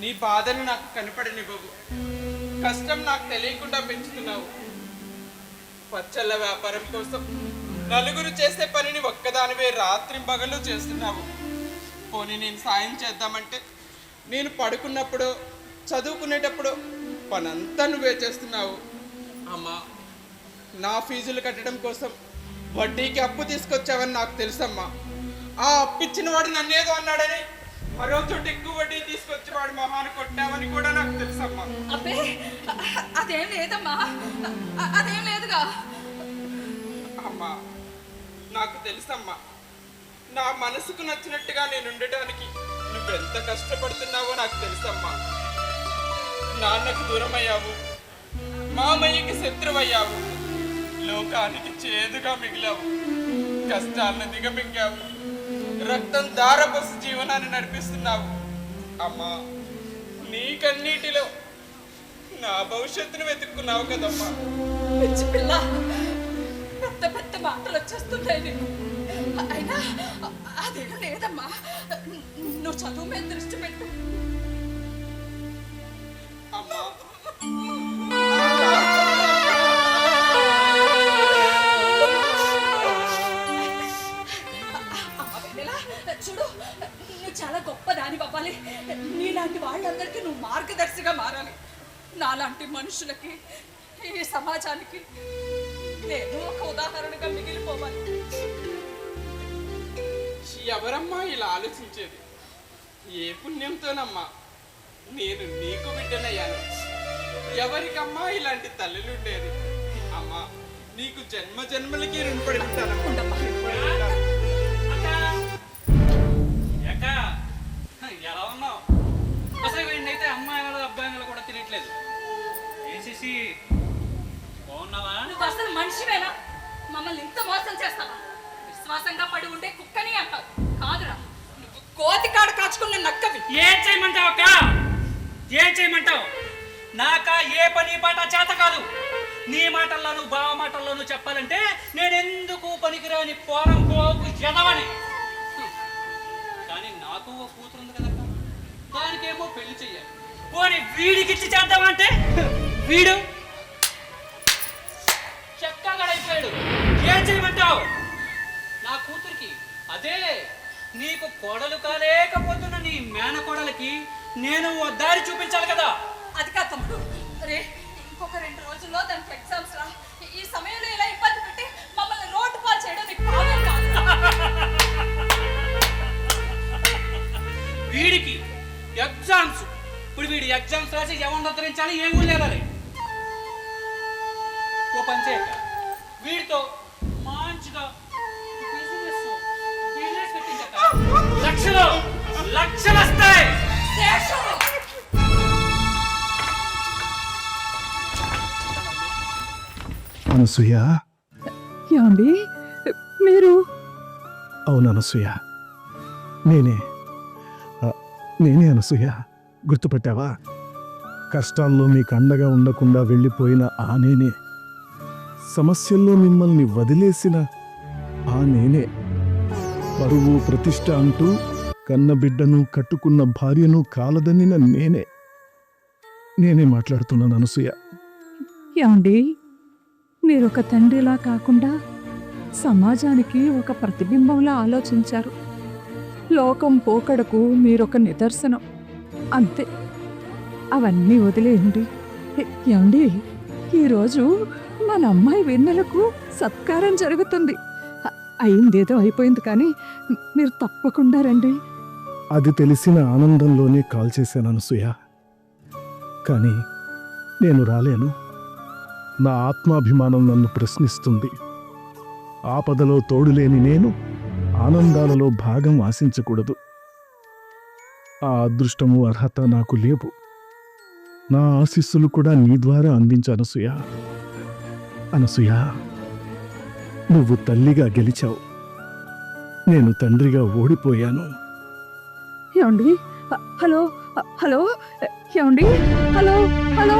నీ బాధలు నాకు కనపడనివ్వవు. కష్టం నాకు తెలియకుండా పెంచుతున్నావు. పచ్చళ్ళ వ్యాపారం కోసం నలుగురు చేసే పనిని ఒక్కదానివే రాత్రింపగలు చేస్తున్నావు. పోనీ నేను సాయం చేద్దామంటే నేను పడుకున్నప్పుడు చదువుకునేటప్పుడు పనంతా నువ్వే చేస్తున్నావు. అమ్మా, నా ఫీజులు కట్టడం కోసం వడ్డీకి అప్పు తీసుకొచ్చావని నాకు తెలుసమ్మా. ఆ అప్పిచ్చిన వాడు నన్నేదో అన్నాడని మరో చోట ఎక్కువ వడ్డీ తీసుకొచ్చి వాడు మొహాన్ని కొట్టావని కూడా నాకు తెలుసమ్మా. అబ్బే అదేం లేదమ్మా, అదేం లేదుగా. అమ్మా, నాకు తెలుసమ్మా. నా మనసుకు నచ్చినట్టుగా నేను ఉండటానికి నువ్వెంత కష్టపడుతున్నావో నాకు తెలుసమ్మా. నాన్నకు దూరమయ్యావు, మామయ్యకి శత్రువయ్యావు, లోకానికి చేదుగా మిగిలావు, కష్టాలను దిగమింగావు, రక్తం దారపోసి జీవనాన్ని నడిపిస్తున్నావు. అమ్మా, నీకన్నిటిలో నా భవిష్యత్తును వెతుక్కున్నావు కదమ్మా. పిచ్చి పిల్ల, పెద్ద పెద్ద మాటలు వచ్చేస్తున్నాయి నీకు. అయినా అదేం లేదమ్మా, నువ్వు చదువు మీద దృష్టి పెట్టు. అమ్మా, చూడు, నువ్వు చాలా గొప్ప దాని అవ్వాలి. నీలాంటి వాళ్ళందరికీ నువ్వు మార్గదర్శిగా మారాలి. నాలాంటి మనుషులకి, ఈ సమాజానికి నేను ఒక ఉదాహరణగా మిగిలిపోవాలి. ఎవరమ్మా ఇలా ఆలోచించేది? ఏ పుణ్యంతోనమ్మా నేను నీకు బిడ్డనయ్యాను? ఎవరికమ్మా ఇలాంటి తల్లులు ఉండేది? అమ్మా, నీకు జన్మ జన్మలకి రుణపడి ఉంటానమ్మా. ఉండమ్మా. రుణపడి ఉంటాను. శశి బాగున్నావా? నువ్వు అసలు మనిషివేనా? మమ్మల్ని ఇంత మోసం చేస్తావా? విశ్వాసంగా పడి ఉండే కుక్కని అంటావు కాదురా, నువ్వు కోతి కాడ కాచుకున్న నక్కవి. ఏం చేయమంటావు అక్క? ఏం చేయమంటావు? నాకా ఏ పని పాట చేత కాదు. నీ మాటల్లోనూ బావ మాటల్లోనూ చెప్పాలంటే నేనెందుకు పనికిరాని పోరం పోకు ఎదవని. కానీ నాకు ఓ కూతురు ఉంది కదక్క, దానికేమో పెళ్లి చెయ్యాలి. పోనీ వీడికిచ్చి చేద్దామంటే వీడు చెక్కగడైపోయాడు. ఏం చేయమంటావు? నా కూతురికి అదే నీకు కోడలు కాలేకపోతున్న నీ మేనకోడలకి నేను ఓ దారి చూపించాలి కదా. అది కాదు తమ్ముడు, రే ఇంకొక 2 రోజుల్లో దానికి ఎగ్జామ్స్ రా. ఈ సమయంలో ఇలా ఇబ్బంది పెట్టి మమ్మల్ని రోడ్డు పాలు చేయడం నీకు భావ్యం కాదు. వీడికి ఎగ్జామ్స్, ఇప్పుడు వీడి ఎగ్జామ్స్ రాసి ఎవరిని ఉద్ధరించాలి, ఏం ఊళ్ళేరాలి. ఓ పని చేయక వీడితో మంచిగా బిజినెస్ పెట్టించక లక్షలు లక్షలు వస్తాయి. అనసూయ, ఏమండి మీరు? అవును అనసూయ, నేనే అనసూయ. గుర్తుపెట్టావా? కష్టాల్లో మీకు అండగా ఉండకుండా వెళ్ళిపోయిన ఆ నేనే, సమస్యల్లో మిమ్మల్ని వదిలేసిన ఆ నేనే, పరువు ప్రతిష్ట అంటూ కన్నబిడ్డను కట్టుకున్న భార్యను కాలదన్నిన నేనే మాట్లాడుతున్నాను అనసూయ. ఏమండి మీరు ఒక తండ్రిలా కాకుండా సమాజానికి ఒక ప్రతిబింబంలా ఆలోచించారు. లోకం పోకడకు మీరొక నిదర్శనం అంతే. అవన్నీ వదిలేయండి. ఏమండి ఈరోజు మన అమ్మాయి వెన్నెలకు సత్కారం జరుగుతుంది. అయిందేదో అయిపోయింది, కానీ మీరు తప్పకుండా రండి. అది తెలిసిన ఆనందంలోనే కాల్ చేశాను అనసూయ. కానీ నేను రాలేను. నా ఆత్మాభిమానం నన్ను ప్రశ్నిస్తుంది. ఆపదలో తోడులేని నేను ఆనందాలలో భాగం ఆశించకూడదు. ఆ అదృష్టము అర్హత నాకు లేవు. నా ఆశీస్సులు కూడా నీ ద్వారా అందించు అనసూయ. అనసూయ, నువ్వు తల్లిగా గెలిచావు, నేను తండ్రిగా ఓడిపోయాను. ఏమండి హలో హలో ఏమండి హలో హలో.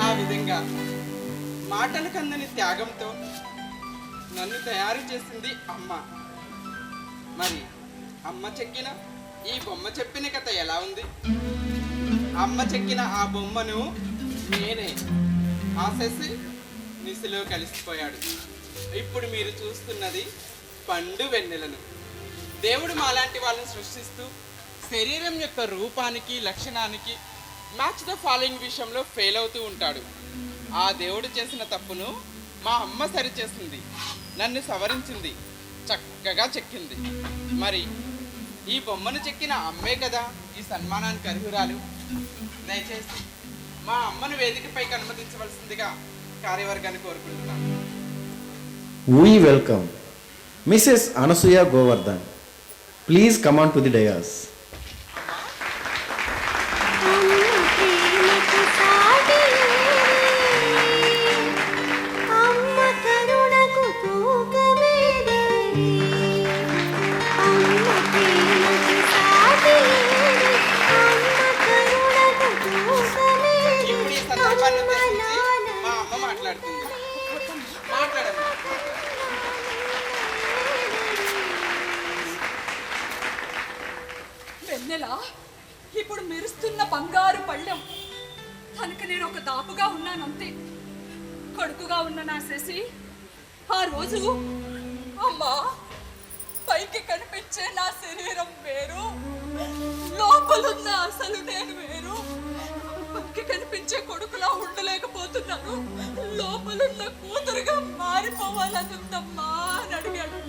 ఆ విధంగా మాటలు కందని త్యాగంతో నన్ను తయారు చేసింది అమ్మ. మరి అమ్మ చెక్కిన ఈ బొమ్మ చెప్పిన కథ ఎలా ఉంది? అమ్మ చెక్కిన ఆ బొమ్మను నేనే ఆశేసి నిసిలో కలిసిపోయాడు. ఇప్పుడు మీరు చూస్తున్నది పండు వెన్నెలను. దేవుడు మాలాంటి వాళ్ళని సృష్టిస్తూ శరీరం యొక్క రూపానికి లక్షణానికి మ్యాచ్ ద ఫాలోయింగ్ విషయంలో ఫెయిల్ అవుతూ ఉంటాడు. ఆ దేవుడు చేసిన తప్పును మా అమ్మ సరిచేసింది, నన్ను సవరించింది, చక్కగా చెక్కింది. మరి ఈ బొమ్మను చెక్కిన అమ్మే కదా ఈ సన్మానానికి అర్హురాలు. దయచేసి మా అమ్మను వేదికపైకి అనుమతించవలసిందిగా కార్యవర్గాన్ని కోరుకుంటున్నాను. We welcome Mrs. Anasuya Govardhan. Please come on to the dais. ఇప్పుడు ఈ సందర్భాన్ని ఉద్దేశించి మా అమ్మ మాట్లాడుతుంది. మాట్లాడండి. వెన్నెల ఇప్పుడు మెరుస్తున్న బంగారు పళ్ళెం. తనకు నేను ఒక దాపుగా ఉన్నానంతే. కొడుకుగా ఉన్న నా శశి ఆ రోజు అమ్మా పైకి కనిపించే నా శరీరం వేరు, లోపలున్న అసలు నేను వేరు. పైకి కనిపించే కొడుకులా ఉండలేకపోతున్నాను, లోపలున్న కూతురుగా మారిపోవాలని ఉందమ్మా అని అడిగాడు.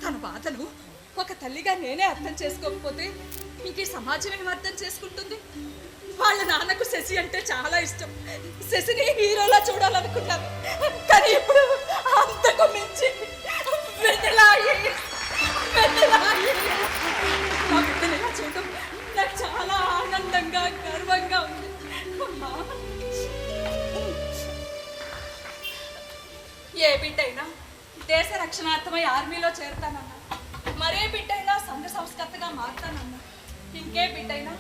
తన బాధలు ఒక తల్లిగా నేనే అర్థం చేసుకోకపోతే ఇంక ఈ సమాజం ఏం అర్థం చేసుకుంటుంది? వాళ్ళ నాన్నకు శశి అంటే చాలా ఇష్టం. శశిని హీరోలా చూడాలని అనుకున్నాను. కానీ ఇప్పుడు అంతకు మించి వెన్నెలా నా బిడ్డని ఇలా చూడడం నాకు చాలా ఆనందంగా గర్వంగా ఉంది. అమ్మా, ఏ బిడ్డైనా దేశ రక్షణార్థమై ఆర్మీలో చేరుతానన్నా, మరే బిడ్డైనా సంఘ సంస్కర్తగా మారుతానన్నా, ఇంకే బిడ్డైనా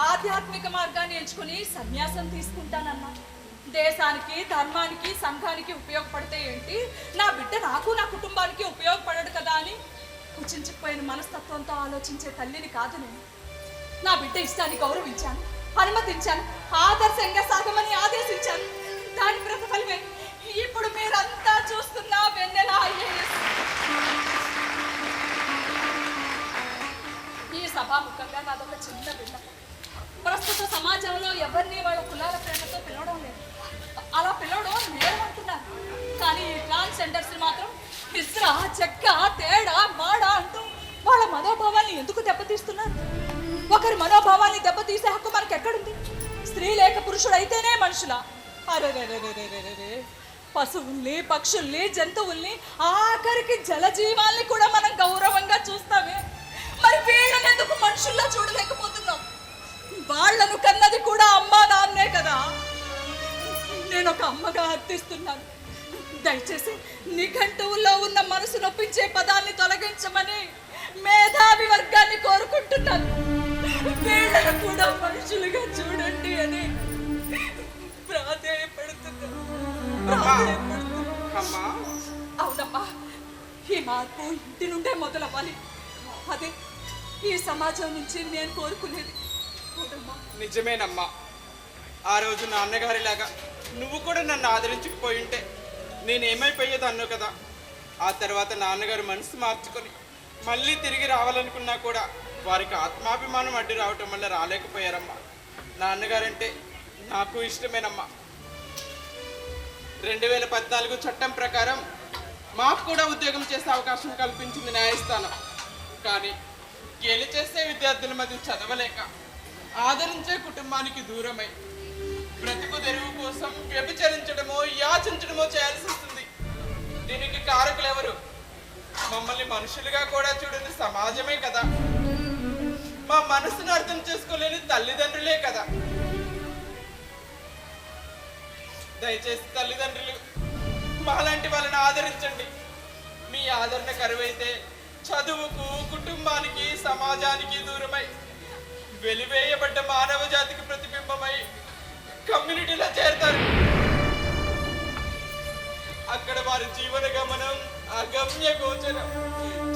ఆధ్యాత్మిక మార్గాన్ని ఎంచుకుని సన్యాసం తీసుకుంటానన్నా, దేశానికి ధర్మానికి సంఘానికి ఉపయోగపడితే ఏంటి, నా బిడ్డ నాకు నా కుటుంబానికి ఉపయోగపడడు కదా అని కుచించుకుపోయిన మనస్తత్వంతో ఆలోచించే తల్లిని కాదు నేను. నా బిడ్డ ఇష్టాన్ని గౌరవించాను, అనుమతించాను, ఆదర్శంగా సాగమని ఆదేశించాను. దాని ప్రతిఫలమే ఇప్పుడు మీరంతా చూస్తున్న వెన్నెల IAS. ఈ సభాముఖంగా నాదొక చిన్న బిడ్డ. ప్రస్తుత సమాజంలో ఎవరిని వాళ్ళ కులాల ప్రేమతో పిలవడం లేదు. అలా పిలవడం నేరమంటున్నారు. కానీ ఈ ట్రాన్స్జెండర్స్ మాత్రం ఇస్రా, చెక్క, తేడా, మాడ అంటూ వాళ్ళ మనోభావాన్ని ఎందుకు దెబ్బతీస్తున్నారు? ఒకరి మనోభావాన్ని దెబ్బతీసే హక్కు మనకి ఎక్కడుంది? స్త్రీ లేక పురుషుడు అయితేనే మనుషులా? అరే, పశువుల్ని, పక్షుల్ని, జంతువుల్ని, ఆఖరికి జలజీవాల్ని కూడా మనం గౌరవంగా చూస్తామే. మరి వీళ్ళని ఎందుకు మనుషుల్లా చూడలేకపోతున్నాం? వాళ్లను కన్నది కూడా అమ్మా నాన్నే కదా. నేను ఒక అమ్మగా అర్థిస్తున్నాను. దయచేసి నిఘంటువుల్లో ఉన్న మనసు నొప్పించే పదాన్ని తొలగించమని మేధావి వర్గాన్ని కోరుకుంటున్నాను. వీళ్ళను కూడా మనుషులుగా చూడండి అని ప్రాధేయపడుతున్నాను. అవునమ్మా, ఈ మార్పు ఇంటి నుండే మొదలవ్వాలి. అదే ఈ సమాజం నుంచి నేను కోరుకునేది. నిజమేనమ్మా, ఆ రోజు నాన్నగారిలాగా నువ్వు కూడా నన్ను ఆదరించకపోయి ఉంటే నేనేమైపోయేదాన్నో కదా. ఆ తర్వాత నాన్నగారు మనసు మార్చుకొని మళ్ళీ తిరిగి రావాలనుకున్నా కూడా వారికి ఆత్మాభిమానం అడ్డు రావటం వల్ల రాలేకపోయారమ్మా. నాన్నగారంటే నాకు ఇష్టమేనమ్మా. 2014 చట్టం ప్రకారం మాకు కూడా ఉద్యోగం చేసే అవకాశం కల్పించింది న్యాయస్థానం. కానీ గేలి చేసే విద్యార్థుల మధ్య చదవలేక ఆదరించే కుటుంబానికి దూరమై బ్రతుకు తెరువు కోసం వ్యభిచరించడమో యాచించడమో చేయాల్సి వస్తుంది. దీనికి కారకులు ఎవరు? మమ్మల్ని మనుషులుగా కూడా చూడని సమాజమే కదా. మా మనసును అర్థం చేసుకోలేని తల్లిదండ్రులే కదా. దయచేసి తల్లిదండ్రులు మాలాంటి వాళ్ళని ఆదరించండి. మీ ఆదరణ కరువైతే చదువుకు, కుటుంబానికి, సమాజానికి దూరమై వెలివేయబడ్డ మానవ జాతికి ప్రతిబింబమై కమ్యూనిటీలో చేరతారు. అక్కడ వారి జీవన గమనం అగమ్య గోచరం.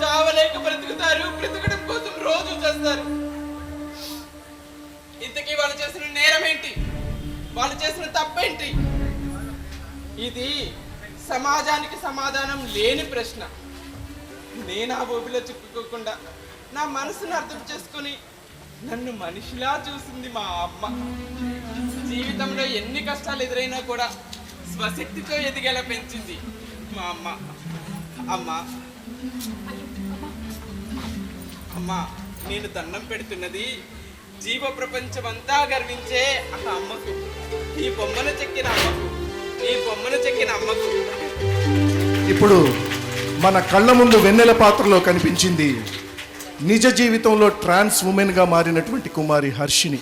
చావలేక బ్రతుకుతారు, బ్రతకడం కోసం రోజు చేస్తారు. ఇంతకీ వాళ్ళు చేసిన నేరం ఏంటి? వాళ్ళు చేసిన తప్పేంటి? ఇది సమాజానికి సమాధానం లేని ప్రశ్న. నేను ఆ ఊబిలో చిక్కుకోకుండా నా మనసును అర్థం చేసుకుని నన్ను మనిషిలా చూసింది మా అమ్మ. జీవితంలో ఎన్ని కష్టాలు ఎదురైనా కూడా స్వశక్తితో ఎదిగేలా పెంచింది మా అమ్మ. అమ్మ, నేను దండం పెడుతున్నది జీవ ప్రపంచమంతా గర్వించే ఆ అమ్మకు, ఈ బొమ్మను చెక్కిన అమ్మకు, ఈ బొమ్మను చెక్కిన అమ్మకు. ఇప్పుడు మన కళ్ళ ముందు వెన్నెల పాత్రలో కనిపించింది నిజ జీవితంలో ట్రాన్స్ ఉమెన్గా మారినటువంటి కుమారి హర్షిని.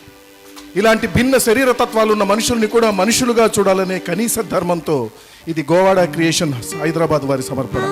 ఇలాంటి భిన్న శరీర తత్వాలు ఉన్న మనుషుల్ని కూడా మనుషులుగా చూడాలనే కనీస ధర్మంతో ఇది గోవాడ క్రియేషన్ హైదరాబాద్ వారి సమర్పణ.